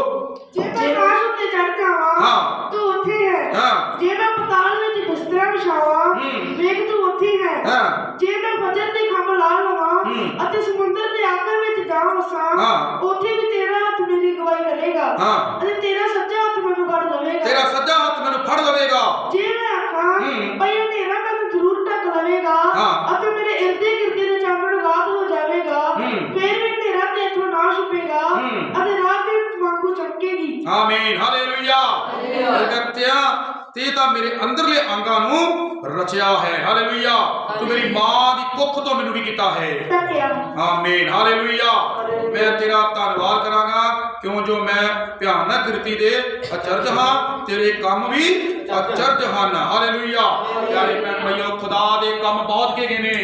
ਜੇ ਮੈਂ ਆਕਾਸ਼ ਉੱਤੇ ਚੜ ਜਾਵਾਂ ਹਾਂ ਤੂੰ ਉੱਥੇ ਹੈ, ਹਾਂ ਜੇ ਮੈਂ ਪਤਾਲ ਵਿੱਚ ਬਿਸਤਰਾ ਵਿਛਾਵਾਂ ਵੇਖ ਤੂੰ ਉੱਥੇ ਹੈ, ਹਾਂ ਜੇ ਮੈਂ ਫਜਰ ਦੀ ਖੰਭ ਲਾ ਲਵਾਂ ਅਤੇ ਸਮੁੰਦਰ ਦੇ ਆਖਰ ਵਿੱਚ ਜਾ ਵਸਾਂ ਹਾਂ ਉੱਥੇ ਵੀ ਤੇਰਾ ਹੱਥ ਮੇਰੀ ਅਗਵਾਈ ਕਰੇਗਾ ਹਾਂ ਅਤੇ ਤੇਰਾ ਸੱਜਾ ਹੱਥ ਮੈਨੂੰ ਫੜ ਲਵੇਗਾ। ਤੇਰਾ ਸੱਜਾ ਹੱਥ ਮੈਨੂੰ ਫੜ ਲਵੇਗਾ। ਜੇ ਮੈਂ ਆਖਾਂ ਭਈ ਹਨੇਰਾ ਮੈਨੂੰ ਜ਼ਰੂਰ ਢੱਕ ਲਵੇਗਾ ਹਾਂ। ਅਤੇ ਮੇਰੇ ਇਰਦੇ ਗਿਰਦੇ ਦੇ ਚਾਨਣ ਰਾਤ ਹੋ ਜਾਵੇਗਾ, ਫਿਰ ਵੀ ਹਨੇਰਾ ਤੇ ਇੱਥੋਂ ਨਾ ਛੁਪੇਗਾ ਅਤੇ ਰਾਤ ਦੇ ਵਾਂਗੂ ਚਮਕੇਗੀ। ਆਮੀਨ। ਹਾਲੇਲੂਇਆ। ਪ੍ਰਗਟਿਆ ਤੇ ਤਾਂ ਮੇਰੇ ਅੰਦਰਲੇ ਅੰਗਾਂ ਨੂੰ ਰਚਿਆ ਹੈ। ਹਾਲੇਲੂਇਆ। ਤੂੰ ਮੇਰੀ ਮਾਂ ਦੀ ਕੁੱਖ ਤੋਂ ਮੈਨੂੰ ਵੀ ਕੀਤਾ ਹੈ। ਢੱਕਿਆ। ਆਮੀਨ। ਹਾਲੇਲੂਇਆ। ਮੈਂ ਤੇਰਾ ਧੰਨਵਾਦ ਕਰਾਂਗਾ ਕਿਉਂ ਜੋ ਮੈਂ ਭਿਆਨਕ ਰੀਤੀ ਦੇ ਅਚਰਜ ਹਾਂ, ਤੇਰੇ ਕੰਮ ਵੀ ਅਚਰਜ ਹਨ। ਹਾਲੇਲੂਇਆ। ਪਿਆਰੇ ਭੈਣ ਭਾਈਓ ਖੁਦਾ ਦੇ ਕੰਮ ਬਹੁਤ ਕੇ ਗਏ ਨੇ,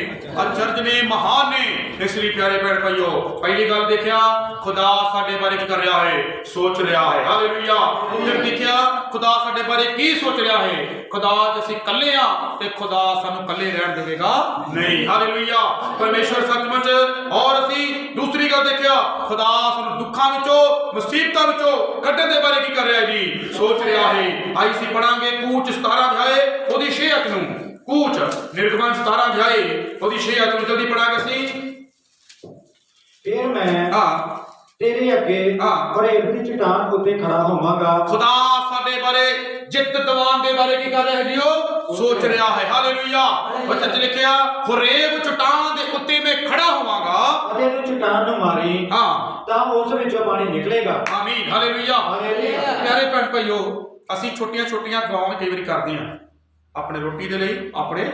ਅਚਰਜ ਨੇ, ਮਹਾਨ ਨੇ। ਇਸ ਲਈ ਪਿਆਰੇ ਭੈਣ ਭਾਈਓ ਪਹਿਲੀ ਗੱਲ ਦੇਖਿਆ ਖੁਦਾ ਸਾਡੇ ਬਾਰੇ ਕੀ ਕਰ ਰਿਹਾ ਹੈ, ਸੋਚ ਰਿਹਾ ਹੈ। ਹਾਲੇਲੂਇਆ। ਫਿਰ ਦੇਖਿਆ ਖੁਦਾ ਸਾਡੇ ਬਾਰੇ ਕੀ ਸੋਚ ਰਿਹਾ ਹੈ। ਖੁਦਾ ਜੇ ਅਸੀਂ ਇਕੱਲੇ ਆ ਤੇ ਖੁਦਾ ਸਾਨੂੰ ਇਕੱਲੇ ਰਹਿਣ ਦੇਵੇਗਾ ਨਹੀਂ। ਹਾਲੇਲੂਇਆ। ਪਰਮੇਸ਼ਵਰ ਸੱਚਮੁੱਚ। ਔਰ ਅਸੀਂ ਦੂਸਰੀ ਗੱਲ ਦੇਖਿਆ ਖੁਦਾ ਸਾਨੂੰ ਦੁੱਖਾਂ ਵਿੱਚੋਂ ਮੁਸੀਬਤਾਂ ਵਿੱਚੋਂ ਕੱਢਣ ਦੇ ਬਾਰੇ ਕੀ ਕਰ ਰਿਹਾ ਜੀ, ਸੋਚ ਰਿਹਾ ਹੈ। ਆਈ ਸੀ ਪੜਾਂਗੇ ਕੂਚ 17 ਅਧਿਆਏ ਉਹਦੀ 6 ਅਧ ਨੂੰ, ਕੂਚ ਨਿਰਗਮਨ 17 ਅਧਿਆਏ ਉਹਦੀ 6 ਅਧ ਨੂੰ ਜਲਦੀ ਪੜਾਂਗੇ ਸੀ। ਫਿਰ ਮੈਂ ਹਾਂ ਤੇਰੇ ਅੱਗੇ ਹਰੇਕ ਦੀ ਚਟਾਨ ਉੱਤੇ ਖੜਾ ਹੋਵਾਂਗਾ। ਖੁਦਾ ਸਾਡੇ ਬਾਰੇ ਜਿੱਤ ਦਿਵਾਨ ਦੇ ਬਾਰੇ ਕੀ ਕਰ ਰਿਹਾ ਜੀ, ਉਹ ਸੋਚ ਰਿਹਾ ਹੈ। ਹਾਲੇਲੂਇਆ। ਵਚਨ 'ਚ ਲਿਖਿਆ ਹਰੇਕ ਚਟਾਨ ਦੇ ਉੱਤੇ ਮੈਂ ਖੜਾ ਹੋਵਾਂਗਾ ਅਤੇ ਉਹ ਚਟਾਨ ਨੂੰ ਮਾਰੀ ਤਾਂ ਉਸ ਵਿੱਚੋਂ ਪਾਣੀ ਨਿਕਲੇਗਾ। ਆਮੀਨ। ਹਾਲੇਲੂਇਆ। ਹਾਲੇਲੂਇਆ। ਪਿਆਰੇ ਭੈਣ ਭਾਈਓ ਅਸੀਂ ਛੋਟੀਆਂ ਛੋਟੀਆਂ ਦੁਆਵਾਂ ਕਈ ਵਾਰੀ ਕਰਦੇ ਹਾਂ, ਆਪਣੇ ਰੋਟੀ ਦੇ ਲਈ, ਆਪਣੇ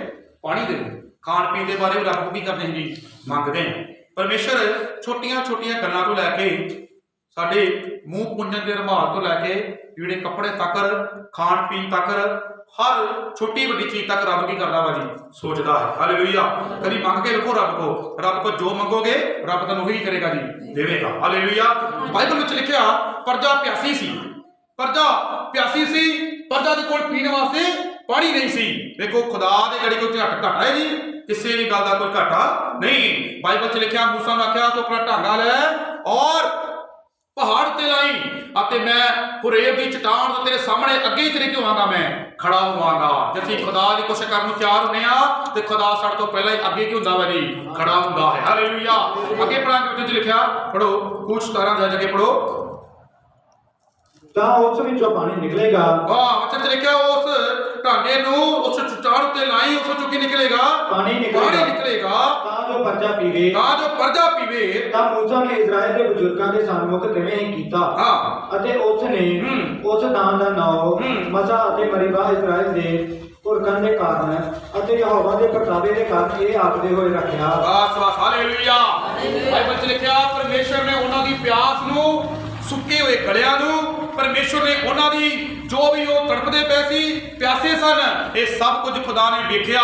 ਪਾਣੀ ਦੇ ਲਈ, ਖਾਣ ਪੀਣ ਦੇ ਬਾਰੇ ਵੀ ਰੱਬ ਕੀ ਕਰਦੇ ਹਾਂ ਜੀ, ਮੰਗਦੇ ਹਾਂ। ਪਰਮੇਸ਼ਰ ਛੋਟੀਆਂ ਛੋਟੀਆਂ ਗੱਲਾਂ ਤੋਂ ਲੈ ਕੇ ਸਾਡੇ ਮੂੰਹ ਪੁੰਜਣ ਦੇ ਰੁਮਾਲ ਤੋਂ ਲੈ ਕੇ ਜਿਹੜੇ ਕੱਪੜੇ ਤੱਕ, ਖਾਣ ਪੀਣ ਤੱਕ, ਹਰ ਛੋਟੀ ਵੱਡੀ ਚੀਜ਼ ਤੱਕ ਰੱਬ ਕੀ ਕਰਦਾ ਵਾ ਜੀ, ਸੋਚਦਾ ਹੈ। ਹਾਲੇਲੂਇਆ। ਕਦੀ ਮੰਗ ਕੇ ਵੇਖੋ ਰੱਬ ਕੋ ਜੋ ਮੰਗੋਗੇ ਰੱਬ ਤੁਹਾਨੂੰ ਉਹੀ ਕਰੇਗਾ ਜੀ, ਦੇਵੇਗਾ। ਹਾਲੇਲੂਇਆ। ਬਾਈਬਲ ਵਿੱਚ ਲਿਖਿਆ ਪ੍ਰਜਾ ਪਿਆਸੀ ਸੀ, ਪ੍ਰਜਾ ਦੇ ਕੋਲ ਪੀਣ ਵਾਸਤੇ ਪਾਣੀ ਨਹੀਂ ਸੀ। ਵੇਖੋ ਖੁਦਾ ਦੇ ਗੜੀ ਕੋਈ ਘਾਟਾ ਹੈ ਜੀ, ਕਿਸੇ ਵੀ ਗੱਲ ਦਾ ਕੋਈ ਘਾਟਾ ਨਹੀਂ। ਬਾਈਬਲ 'ਚ ਲਿਖਿਆ ਮੂਸਾ ਨੂੰ ਆਖਿਆ ਤੂੰ ਆਪਣਾ ਢਾਂਗਾ ਲੈ ਔਰ ਪਹਾੜ ਤੇ ਲਾਈ ਅਤੇ ਮੈਂ ਹੁਰੇਬ ਦੀ ਚਟਾਨ ਤੋਂ ਤੇਰੇ ਸਾਹਮਣੇ ਅੱਗੇ ਹੀ ਤੇਰੇ ਹੋਵਾਂਗਾ, ਮੈਂ ਖੜਾ ਹੋਵਾਂਗਾ। ਜੇ ਅਸੀਂ ਖੁਦਾ ਦੀ ਕੋਸ਼ਿਸ਼ ਕਰਨ ਨੂੰ ਤਿਆਰ ਹੁੰਦੇ ਆ ਤੇ ਖੁਦਾ ਸਾਡੇ ਤੋਂ ਪਹਿਲਾਂ ਹੀ ਅੱਗੇ ਕੀ ਹੁੰਦਾ ਵਾ ਜੀ, ਖੜਾ ਹੁੰਦਾ ਹੈ। ਹਾਲੇਲੂਇਆ। ਅੱਗੇ ਪੜਾਂਗੇ ਵਿੱਚ ਲਿਖਿਆ, ਪੜੋ ਕੂਚ 17 ਜਾ ਕੇ ਪੜੋ। ਤਾਂ ਉਸ ਵਿੱਚੋਂ ਪਾਣੀ ਨਿਕਲੇਗਾ। ਵਚਨ 'ਚ ਲਿਖਿਆ ਉਸ ਢਾਂਗੇ ਨੂੰ ਉਸ ਚਟਾਨ ਉੱਤੇ ਲਾਈ, ਉਸ ਵਿੱਚੋਂ ਕੀ ਨਿਕਲੇਗਾ, ਪਾਣੀ ਨਿਕਲੇਗਾ ਤਾਂ ਜੋ ਪ੍ਰਜਾ ਪੀਵੇ। ਤਾਂ ਮੂਸਾ ਨੇ ਇਜ਼ਰਾਈਲ ਦੇ ਬਜ਼ੁਰਗਾਂ ਦੇ ਸਾਹਮਣੇ ਤਿਵੇਂ ਹੀ ਕੀਤਾ ਅਤੇ ਉਸ ਨੇ ਉਸ ਥਾਂ ਦਾ ਨਾਮ ਮਜ਼ਾ ਅਤੇ ਮਰੀਬਾ ਇਜ਼ਰਾਈਲ ਦੇ ਪੁਰਖਾਂ ਦੇ ਕਾਰਨ ਅਤੇ ਯਹੋਵਾ ਦੇ ਪ੍ਰਤਾਪੇ ਦੇ ਕਾਰਨ ਇਹ ਆਖਦੇ ਹੋਏ ਰੱਖਿਆ। ਬਸ ਹਾਲੇਲੂਇਆ। ਬਾਈਬਲ 'ਚ ਲਿਖਿਆ ਪਰਮੇਸ਼ਰ ਨੇ ਉਹਨਾਂ ਦੀ ਪਿਆਸ ਨੂੰ ਸੁੱਕੇ ਹੋਏ ਗਲਿਆਂ ਨੂੰ ਪਰਮੇਸ਼ਵਰ ਨੇ ਉਹਨਾਂ ਦੀ ਜੋ ਵੀ ਉਹ ਤੜਪਦੇ ਪਏ ਸੀ, ਪਿਆਸੇ ਸਨ, ਇਹ ਸਭ ਕੁਝ ਖੁਦਾ ਨੇ ਵੇਖਿਆ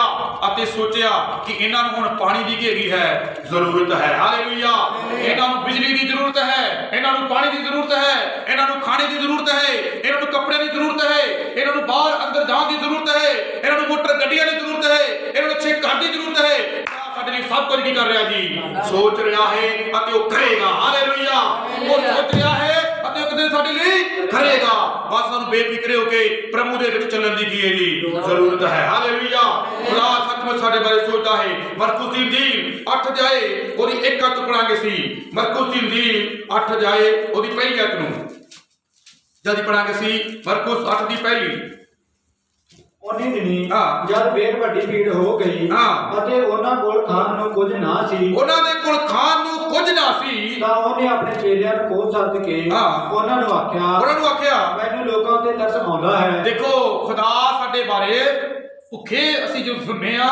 ਅਤੇ ਸੋਚਿਆ ਕਿ ਇਹਨਾਂ ਨੂੰ ਹੁਣ ਪਾਣੀ ਦੀ ਘੇਰੀ ਹੈ ਜ਼ਰੂਰਤ ਹੈ। ਹਾਲੇਲੂਇਆ। ਇਹਨਾਂ ਨੂੰ ਬਿਜਲੀ ਦੀ ਜ਼ਰੂਰਤ ਹੈ, ਇਹਨਾਂ ਨੂੰ ਪਾਣੀ ਦੀ ਜ਼ਰੂਰਤ ਹੈ, ਇਹਨਾਂ ਨੂੰ ਖਾਣੇ ਦੀ ਜ਼ਰੂਰਤ ਹੈ, ਇਹਨਾਂ ਨੂੰ ਕੱਪੜੇ ਦੀ ਜ਼ਰੂਰਤ ਹੈ, ਇਹਨਾਂ ਨੂੰ ਬਾਹਰ ਅੰਦਰ ਜਾਣ ਦੀ ਜ਼ਰੂਰਤ ਹੈ, ਇਹਨਾਂ ਨੂੰ ਮੋਟਰ ਗੱਡੀਆਂ ਦੀ ਜ਼ਰੂਰਤ ਹੈ, ਇਹਨਾਂ ਨੂੰ ਅੱਛੇ ਘਰ ਦੀ ਜ਼ਰੂਰਤ ਹੈ। ਸਾਡੇ ਲਈ ਸਭ ਕੁਝ ਕੀ ਕਰ ਰਿਹਾ ਜੀ? ਸੋਚ ਰਿਹਾ ਹੈ ਅਤੇ ਉਹ ਕਰੇਗਾ। ਹਾਲੇਲੂਇਆ। ਉਹ ਸੋਚ ਰਿਹਾ ਹੈ ਅਤੇ ਇੱਕ ਦਿਨ ਸਾਡੇ ਲਈ ਕਰੇਗਾ। ਬਸ ਸਾਨੂੰ ਬੇਫਿਕਰੇ ਹੋ ਕੇ ਪ੍ਰਭੂ ਦੇ ਵਿੱਚ ਚੱਲਣ ਦੀ ਕੀ ਹੈ ਜੀ? ਜ਼ਰੂਰਤ ਹੈ। ਹਾਲੇਲੂਇਆ। ਖੁਦਾ ਸੱਚਮੁੱਚ ਸਾਡੇ ਬਾਰੇ ਸੋਚਦਾ ਹੈ। ਮਰਕੁਸ ਦੀ ਇੰਜੀਲ 8 ਅਧਿਆਏ ਉਹਦੀ 1 ਆਇਤ ਪੜਾਂਗੇ ਸੀ। ਮਰਕੁਸ ਦੀ ਇੰਜੀਲ 8 ਅਧਿਆਏ ਉਹਦੀ ਪਹਿਲੀ ਆਇਤ ਨੂੰ ਜਦ ਪੜਾਂਗੇ ਸੀ। ਮਰਕੁਸ 8 ਦੀ ਪਹਿਲੀ। ਉਹਨੇ ਦਿਨੀ ਜਦ ਫੇਰ ਵੱਡੀ ਭੀੜ ਹੋ ਗਈ ਅਤੇ ਉਹਨਾਂ ਕੋਲ ਖਾਣ ਨੂੰ ਕੁਝ ਨਾ ਸੀ, ਉਹਨਾਂ ਦੇ ਕੋਲ ਖਾਣ ਨੂੰ ਕੁਝ ਨਾ ਸੀ, ਤਾਂ ਉਹਨੇ ਆਪਣੇ ਚੇਲਿਆਂ ਨੂੰ ਕੋਲ ਸੱਦ ਕੇ ਉਹਨਾਂ ਨੂੰ ਆਖਿਆ ਮੈਨੂੰ ਲੋਕਾਂ ਉੱਤੇ ਤਰਸ ਆਉਂਦਾ ਹੈ। ਦੇਖੋ ਖੁਦਾ ਸਾਡੇ ਬਾਰੇ ਭੁੱਖੇ ਅਸੀਂ ਜਦੋਂ ਸੁਣਨੇ ਆ,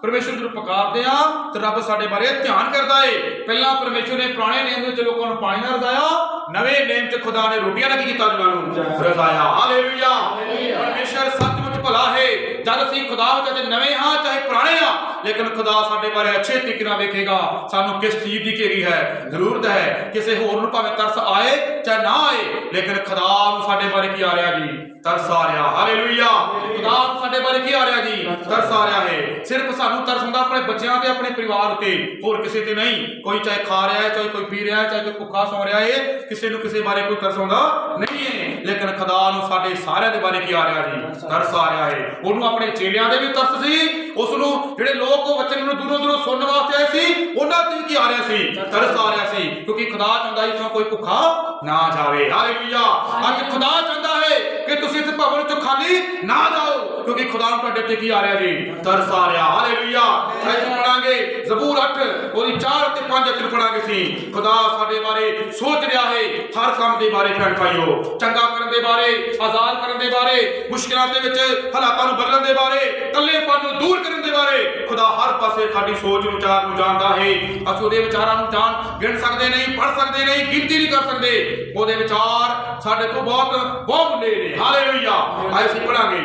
ਪਰਮੇਸ਼ਰ ਨੂੰ ਪੁਕਾਰਦੇ ਆ ਤੇ ਰੱਬ ਸਾਡੇ ਬਾਰੇ ਧਿਆਨ ਕਰਦਾ ਏ। ਪਹਿਲਾਂ ਪਰਮੇਸ਼ਰ ਨੇ ਪੁਰਾਣੇ ਨੇਮ ਵਿੱਚ ਲੋਕਾਂ ਨੂੰ ਪਾਣੀ ਨਾਲ ਰਜ਼ਾਇਆ, ਨਵੇਂ ਨੇਮ 'ਚ ਖੁਦਾ ਨੇ ਰੋਟੀਆਂ ਨਾਲ ਕੀ ਕੀਤਾ? ਉਹਨਾਂ ਨੂੰ ਰਜ਼ਾਇਆ। ਹਾਲੇਲੂਇਆ। ਪਰਮੇਸ਼ਰ ਸੱਚਮੁੱਚ ਭਲਾ ਹੈ। ਜਦ ਅਸੀਂ ਖੁਦਾ ਵਿੱਚ ਅਜੇ ਨਵੇਂ ਹਾਂ ਚਾਹੇ ਪੁਰਾਣੇ ਹਾਂ, ਲੇਕਿਨ ਖੁਦਾ ਸਾਡੇ ਬਾਰੇ ਅੱਛੇ ਤਰੀਕੇ ਨਾਲ ਵੇਖੇਗਾ ਸਾਨੂੰ ਕਿਸ ਚੀਜ਼ ਦੀ ਘੇਰੀ ਹੈ, ਜ਼ਰੂਰਤ ਹੈ। ਕਿਸੇ ਹੋਰ ਨੂੰ ਭਾਵੇਂ ਤਰਸ ਆਏ ਚਾਹੇ ਨਾ ਆਏ, ਲੇਕਿਨ ਖੁਦਾ ਨੂੰ ਸਾਡੇ ਬਾਰੇ ਕੀ ਆ ਰਿਹਾ ਜੀ? ਤਰਸ ਆ ਰਿਹਾ। ਹਾਲੇਲੂਇਆ। ਖੁਦਾ ਨੂੰ ਸਾਡੇ ਬਾਰੇ ਕੀ ਆ ਰਿਹਾ ਜੀ? ਤਰਸ ਆ ਰਿਹਾ ਹੈ। ਸਿਰਫ ਸਾਨੂੰ ਤਰਸ ਹੁੰਦਾ ਆਪਣੇ ਬੱਚਿਆਂ ਤੇ ਆਪਣੇ ਪਰਿਵਾਰ ਉੱਤੇ, ਹੋਰ ਕਿਸੇ ਤੇ ਨਹੀਂ। ਕੋਈ ਚਾਹੇ ਖਾ ਰਿਹਾ ਹੈ, ਚਾਹੇ ਕੋਈ ਪੀ ਰਿਹਾ ਹੈ, ਚਾਹੇ ਕੋਈ ਭੁੱਖਾ ਸੌ ਰਿਹਾ ਹੈ, ਕਿਸੇ ਨੂੰ ਕਿਸੇ ਬਾਰੇ ਕੋਈ ਤਰਸ ਆਉਂਦਾ ਨਹੀਂ ਹੈ। ਲੇਕਿਨ ਖੁਦਾ ਨੂੰ ਸਾਡੇ ਸਾਰਿਆਂ ਦੇ ਬਾਰੇ ਕੀ ਆ ਰਿਹਾ ਜੀ? ਤਰਸ ਆ ਰਿਹਾ ਹੈ। ਉਹਨੂੰ ਆਪਣੇ ਚੇਲਿਆਂ ਦੇ ਵੀ ਤਰਸ ਸੀ, ਉਸ ਨੂੰ ਜਿਹੜੇ ਲੋਕ ਉਹ ਵਚਨ ਨੂੰ ਦੂਰੋਂ ਦੂਰੋਂ ਸੁਣਨ ਵਾਸਤੇ ਆਏ ਸੀ ਉਹਨਾਂ ਤੇ ਵੀ ਕੀ ਆ ਰਿਹਾ ਸੀ? ਤਰਸ ਆ ਰਿਹਾ ਸੀ, ਕਿਉਂਕਿ ਖੁਦਾ ਚਾਹੁੰਦਾ ਇੱਥੋਂ ਕੋਈ ਭੁੱਖਾ ਨਾ ਜਾਵੇ। ਹਾਲੇਲੂਇਆ। ਅੱਜ ਖੁਦਾ ਚਾਹੁੰਦਾ ਹੈ ਕਿ ਤੁਸੀਂ ਇਸ ਭਵਨ ਚੋਂ ਖਾਲੀ ਨਾ ਜਾਓ, ਕਿਉਂਕਿ ਖੁਦਾ ਨੂੰ ਤੁਹਾਡੇ ਤੇ ਕੀ ਆ ਰਿਹਾ ਜੀ? ਤਰਸ ਆ ਰਿਹਾ। ਹਾਲੇਲੂਇਆ। ਅਸੀਂ ਪੜਾਂਗੇ ਜ਼ਬੂਰ 8 ਉਹਦੀ 4 ਅਤੇ 5 ਅਖਰ ਪੜਾਂਗੇ ਸੀ। ਖੁਦਾ ਸਾਡੇ ਬਾਰੇ ਸੋਚ ਰਿਹਾ ਹੈ, ਹਰ ਕੰਮ ਦੇ ਬਾਰੇ ਭੈਣ ਭਾਈਓ, ਚੰਗਾ ਕਰਨ ਦੇ ਬਾਰੇ, ਆਜ਼ਾਦ ਕਰਨ ਦੇ ਬਾਰੇ, ਮੁਸ਼ਕਿਲਾਂ ਦੇ ਵਿੱਚ ਹਾਲਾਤਾਂ ਨੂੰ ਬਦਲਣ ਦੇ ਬਾਰੇ, ਇਕੱਲੇਪਨ ਨੂੰ ਦੂਰ ਕਰਨ ਦੇ ਬਾਰੇ। ਖੁਦਾ ਹਰ ਪਾਸੇ ਸਾਡੀ ਸੋਚ ਨੂੰ, ਵਿਚਾਰ ਨੂੰ ਜਾਣਦਾ ਹੈ। ਅਸੀਂ ਉਹਦੇ ਵਿਚਾਰਾਂ ਨੂੰ ਗਿਣ ਸਕਦੇ ਨਹੀਂ, ਪੜ੍ਹ ਸਕਦੇ ਨਹੀਂ, ਗਿਣਤੀ ਨਹੀਂ ਕਰ ਸਕਦੇ। ਉਹਦੇ ਵਿਚਾਰ ਸਾਡੇ ਤੋਂ ਬਹੁਤ ਮੁੱਲੇ ਨੇ। ਹਾਲੇਲੂਇਆ। ਅੱਜ ਅਸੀਂ ਪੜਾਂਗੇ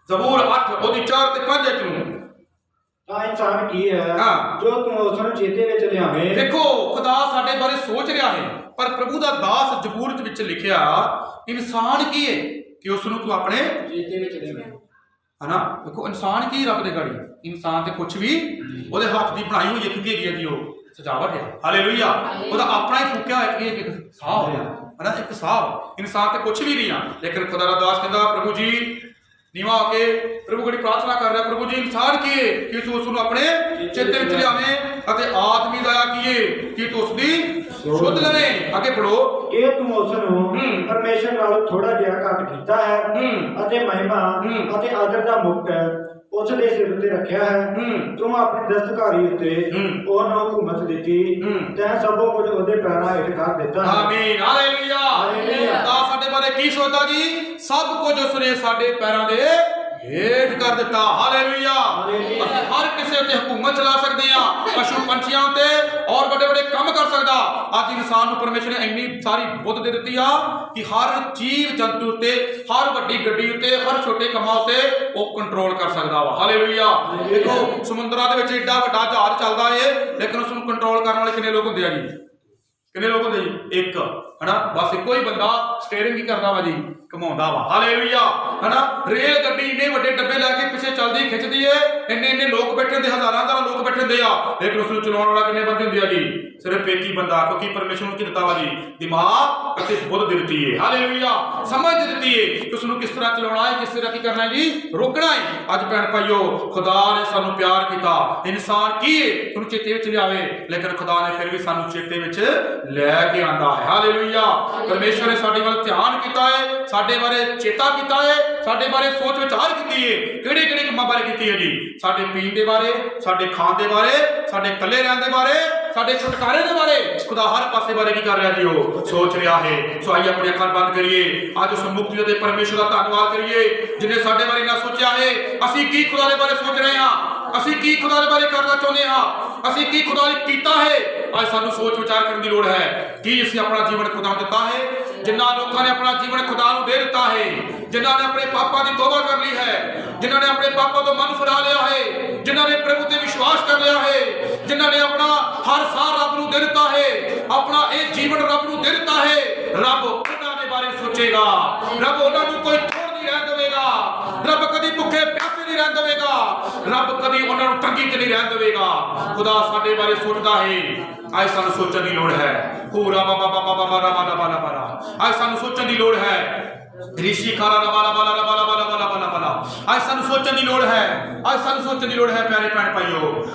ਜ਼ਬੂਰ 8 ਉਹਦੀ 4 ਤੇ 5 ਅਖਰ ਨੂੰ। ਤਾਂ ਇਨਸਾਨ ਕੀ ਹੈ ਜੋ ਤੂੰ ਉਸ ਨੂੰ ਚੇਤੇ ਵਿੱਚ ਲਿਆਵੇਂ। ਦੇਖੋ ਖੁਦਾ ਸਾਡੇ ਬਾਰੇ ਸੋਚ ਰਿਹਾ ਹੈ, ਪਰ ਪ੍ਰਭੂ ਦਾ ਦਾਸ ਜ਼ਬੂਰ ਵਿੱਚ ਲਿਖਿਆ ਇਨਸਾਨ ਕੀ ਹੈ ਕਿ ਉਸ ਨੂੰ ਤੂੰ ਆਪਣੇ ਚੇਤੇ ਵਿੱਚ ਲਿਆਵੇਂ। ਹਨਾ, ਦੇਖੋ ਇਨਸਾਨ ਕੀ ਰੱਬ ਦੇ ਗਾੜੀ? ਇਨਸਾਨ ਤੇ ਕੁਛ ਵੀ ਉਹਦੇ ਹੱਥ ਦੀ ਬਣਾਈ ਹੋਈ ਇੱਕ ਹੈਗੀ ਹੈ ਜੀ, ਉਹ ਸਜਾਵਟ ਹੈ। ਹਾਲੇਲੂਇਆ। ਉਹਦਾ ਆਪਣਾ ਹੀ ਫੂਕਿਆ ਇੱਕ ਸਾਹ ਹੋਇਆ, ਹਨਾ, ਇੱਕ ਸਾਹ। ਇਨਸਾਨ ਤੇ ਕੁਛ ਵੀ ਨਹੀਂ ਆ, ਲੇਕਿਨ ਖੁਦਾ ਦਾ ਦਾਸ ਕਹਿੰਦਾ ਪ੍ਰਭੂ ਜੀ ਨੀਵਾਂ ਹੋ ਕੇ ਪ੍ਰਭੂ ਕੋਲ ਪ੍ਰਾਰਥਨਾ ਕਰ ਰਿਹਾ, ਪ੍ਰਭੂ ਜੀ ਇਨਸਾਨ ਕੀ ਹੈ ਕਿ ਤੂੰ ਉਸ ਨੂੰ ਆਪਣੇ ਚੇਤੇ ਵਿੱਚ ਲਿਆਵੇਂ, ਅਤੇ ਆਦਮੀ ਦਾ ਕੀ ਹੈ ਕਿ ਤੂੰ ਉਸ ਦੀ ਸੁਧ ਲਵੇਂ। ਅੱਗੇ ਪੜੋ। ਇਹ ਤੂੰ ਉਸ ਨੂੰ ਪਰਮੇਸ਼ਰ ਨਾਲੋਂ ਥੋੜਾ ਜਿਹਾ ਘੱਟ ਕੀਤਾ ਹੈ ਅਤੇ ਮਹਿਮਾ ਅਤੇ ਆਦਰ ਦਾ ਮੁਕਟ ਉਸ ਦੇ ਸਿਰ ਉੱਤੇ ਰੱਖਿਆ ਹੈ। ਤੂੰ ਆਪਣੀ ਦਸਤਕਾਰੀ ਉੱਤੇ ਉਹਨੂੰ ਹਕੂਮਤ ਦਿੱਤੀ, ਤੈਂ ਸਭੋ ਕੁਝ ਉਹਦੇ ਪੈਰਾਂ ਹੇਠ ਕਰ ਦਿੱਤਾ। ਆਮੀਨ। ਹਾਲੇਲੂਇਆ। ਖੁਦਾ ਸਾਡੇ ਬਾਰੇ ਕੀ ਸੋਚਦਾ ਜੀ? ਸਭ ਕੁਝ ਉਸਨੇ ਸਾਡੇ ਪੈਰਾਂ ਦੇ ਹੇਠ ਕਰ ਦਿੱਤਾ। ਹਾਲੇਲੂਇਆ। ਅਸੀਂ ਹਰ ਕਿਸੇ ਉੱਤੇ ਹਕੂਮਤ ਚਲਾ ਸਕਦੇ ਹਾਂ, ਪਸ਼ੂ ਪੰਛੀਆਂ ਉੱਤੇ ਔਰ ਵੱਡੇ ਵੱਡੇ ਕੰਮ ਕਰ ਸਕਦਾ। ਅੱਜ ਇਨਸਾਨ ਨੂੰ ਪਰਮੇਸ਼ਰ ਨੇ ਇੰਨੀ ਸਾਰੀ ਬੁੱਧ ਦੇ ਦਿੱਤੀ ਆ ਕਿ ਹਰ ਜੀਵ ਜੰਤੂ ਉੱਤੇ, ਹਰ ਵੱਡੀ ਗੱਡੀ ਉੱਤੇ, ਹਰ ਛੋਟੇ ਕੰਮਾਂ ਉੱਤੇ ਉਹ ਕੰਟਰੋਲ ਕਰ ਸਕਦਾ ਵਾ। ਹਾਲੇਲੂਇਆ। ਦੇਖੋ ਸਮੁੰਦਰਾਂ ਦੇ ਵਿੱਚ ਏਡਾ ਵੱਡਾ ਜਹਾਜ਼ ਚੱਲਦਾ ਏ, ਲੇਕਿਨ ਉਸ ਨੂੰ ਕੰਟਰੋਲ ਕਰਨ ਵਾਲੇ ਕਿੰਨੇ ਲੋਕ ਹੁੰਦੇ ਆ ਜੀ? ਕਿੰਨੇ ਲੋਕ ਹੁੰਦੇ ਜੀ? ਇੱਕ, ਹਨਾ, ਬਸ ਇੱਕੋ ਹੀ ਬੰਦਾ ਸਟੀਅਰਿੰਗ ਕੀ ਕਰਦਾ ਵਾ ਜੀ? ਘਮਾਉਂਦਾ ਵਾ। ਹਾਲੇਲੂਇਆ। ਹਨਾ, ਰੇਲ ਗੱਡੀ ਇੰਨੇ ਵੱਡੇ ਡੱਬੇ ਲੈ ਕੇ ਪਿੱਛੇ ਚੱਲਦੀ ਖਿੱਚਦੀ ਏ, ਇੰਨੇ ਲੋਕ ਬੈਠੇ ਹੁੰਦੇ, ਹਜ਼ਾਰਾਂ ਲੋਕ ਬੈਠੇ ਹੁੰਦੇ ਆ, ਲੇਕਿਨ ਉਸ ਨੂੰ ਚਲਾਉਣ ਵਾਲਾ ਕਿੰਨੇ ਬੰਦੇ ਹੁੰਦੇ ਆ ਜੀ? ਸਿਰਫ ਇੱਕ ਹੀ ਬੰਦਾ, ਕਿਉਂਕਿ ਪਰਮੇਸ਼ਰ ਨੂੰ ਕੀ ਦਿੱਤਾ ਵਾ ਜੀ? ਦਿਮਾਗ ਅਤੇ ਬੁੱਧ ਦਿੱਤੀ ਏ। ਹਾਲੇਲੂਇਆ। ਸਮਝ ਦਿੱਤੀ ਏ ਕਿ ਉਸ ਨੂੰ ਕਿਸ ਤਰ੍ਹਾਂ ਚਲਾਉਣਾ ਹੈ, ਕਿਸ ਤਰ੍ਹਾਂ ਕੀ ਕਰਨਾ ਹੈ ਜੀ? ਰੋਕਣਾ ਹੈ। ਅੱਜ ਭੈਣ ਭਾਈਓ, ਖੁਦਾ ਨੇ ਸਾਨੂੰ ਪਿਆਰ ਕੀਤਾ। ਇਨਸਾਨ ਕੀ ਏ ਉਹਨੂੰ ਚੇਤੇ ਵਿੱਚ ਲਿਆਵੇ, ਲੇਕਿਨ ਖੁਦਾ ਨੇ ਫਿਰ ਵੀ ਸਾਨੂੰ ਚੇਤੇ ਵਿੱਚ ਲੈ ਕੇ ਆਂਦਾ ਹੈ। ਹਾਲੇਲੂਇਆ। ਪਰਮੇਸ਼ਰ ਨੇ ਸਾਡੇ ਵੱਲ ਧਿਆਨ ਕੀਤਾ ਹੈ, ਸਾਡੇ ਬਾਰੇ ਚੇਤਾ ਕੀਤਾ ਹੈ, ਸਾਡੇ ਬਾਰੇ ਸੋਚ ਵਿਚਾਰ ਕੀਤੀ ਹੈ। ਕਿਹੜੇ ਕਿਹੜੇ ਕੰਮਾਂ ਬਾਰੇ ਕੀਤੀ ਹੈ ਜੀ? ਸਾਡੇ ਪੀਣ ਦੇ ਬਾਰੇ, ਸਾਡੇ ਖਾਣ ਦੇ ਬਾਰੇ, ਸਾਡੇ ਇਕੱਲੇ ਰਹਿਣ ਦੇ ਬਾਰੇ, ਸਾਡੇ ਛੁਟਕਾਰੇ ਦੇ ਬਾਰੇ। ਖੁਦਾ ਹਰ ਪਾਸੇ ਬਾਰੇ ਕੀ ਕਰ ਰਿਹਾ ਜੀ? ਉਹ ਸੋਚ ਰਿਹਾ ਹੈ। ਸੋ ਆਈਏ ਆਪਣੀ ਅੱਖਾਂ ਬੰਦ ਕਰੀਏ, ਅੱਜ ਉਸ ਮੁਕਤੀ ਦੇ ਪਰਮੇਸ਼ਰ ਦਾ ਧੰਨਵਾਦ ਕਰੀਏ ਜਿਹਨੇ ਸਾਡੇ ਬਾਰੇ ਨਾ ਸੋਚਿਆ ਹੈ। ਅਸੀਂ ਕੀ ਖੁਦਾ ਦੇ ਬਾਰੇ ਸੋਚ ਰਹੇ ਹਾਂ? ਅਸੀਂ ਕੀ ਖੁਦਾ ਦੇ ਬਾਰੇ ਕਰਨਾ ਚਾਹੁੰਦੇ ਹਾਂ? ਅਸੀਂ ਕੀ ਖੁਦਾ ਨੇ ਕੀਤਾ ਹੈ? ਅੱਜ ਸਾਨੂੰ ਸੋਚ ਵਿਚਾਰ ਕਰਨ ਦੀ ਲੋੜ ਹੈ ਕਿ ਅਸੀਂ ਆਪਣਾ ਜੀਵਨ ਖੁਦਾ ਨੂੰ ਦਿੱਤਾ ਹੈ। ਜਿਨ੍ਹਾਂ ਲੋਕਾਂ ਨੇ ਆਪਣਾ ਜੀਵਨ ਖੁਦਾ ਨੂੰ ਦੇ ਦਿੱਤਾ ਹੈ, ਜਿਨ੍ਹਾਂ ਨੇ ਆਪਣੇ ਪਾਪਾਂ ਦੀ ਤੋਬਾ ਕਰ ਲਈ ਹੈ, ਜਿਨ੍ਹਾਂ ਨੇ ਆਪਣੇ ਪਾਪਾਂ ਤੋਂ ਮਨ ਫਿਰਾ ਲਿਆ ਹੈ, ਜਿਨ੍ਹਾਂ ਨੇ ਪ੍ਰਭੂ ਤੇ ਵਿਸ਼ਵਾਸ ਕਰ ਲਿਆ ਹੈ, ਜਿਨ੍ਹਾਂ ਨੇ ਆਪਣਾ ਹਰ ਸਾਹ ਰੱਬ ਨੂੰ ਦੇ ਦਿੱਤਾ ਹੈ, ਆਪਣਾ ਇਹ ਜੀਵਨ ਰੱਬ ਨੂੰ ਦੇ ਦਿੱਤਾ ਹੈ, ਰੱਬ ਉਹਨਾਂ ਦੇ ਬਾਰੇ ਸੋਚੇਗਾ। ਰੱਬ ਉਹਨਾਂ ਨੂੰ ਕੋਈ ਥੋੜ ਨਹੀਂ ਰਹਿਣ ਦੇਵੇਗਾ। ਰੱਬ ਕਦੀ ਭੁੱਖੇ ਪਿਆਸੇ ਨਹੀਂ ਰਹਿਣ ਦੇਵੇਗਾ। ਰੱਬ ਕਦੀ ਉਹਨਾਂ ਨੂੰ ਤੰਗੀ 'ਚ ਨਹੀਂ ਰਹਿਣ ਦੇਵੇਗਾ। ਖੁਦਾ ਸਾਡੇ ਬਾਰੇ ਸੋਚਦਾ ਹੈ। ਅੱਜ ਸਾਨੂੰ ਸੋਚਣ ਦੀ ਲੋੜ ਹੈ। ਪੂਰਾ ਬਾਬਾ ਬਾਬਾ ਬਾਬਾ ਰਾਬਾ ਰਾਬਾ ਰਾਬਾ ਅੱਜ ਸਾਨੂੰ ਸੋਚਣ ਦੀ ਲੋੜ ਹੈ। ਰਿਸ਼ੀ ਖਾਰਾ ਰਾਬਾ ਰਾਬਾ ਰਾਬਾ ਰਾਬਾ ਰਾਬਾ ਰਾਬਾ ਅੱਜ ਸਾਨੂੰ ਸੋਚਣ ਦੀ ਲੋੜ ਹੈ। ਅੱਜ ਸਾਨੂੰ ਸੋਚਣ ਦੀ ਲੋੜ ਹੈ ਪਿਆਰੇ ਭੈਣ ਭਾਈਓ।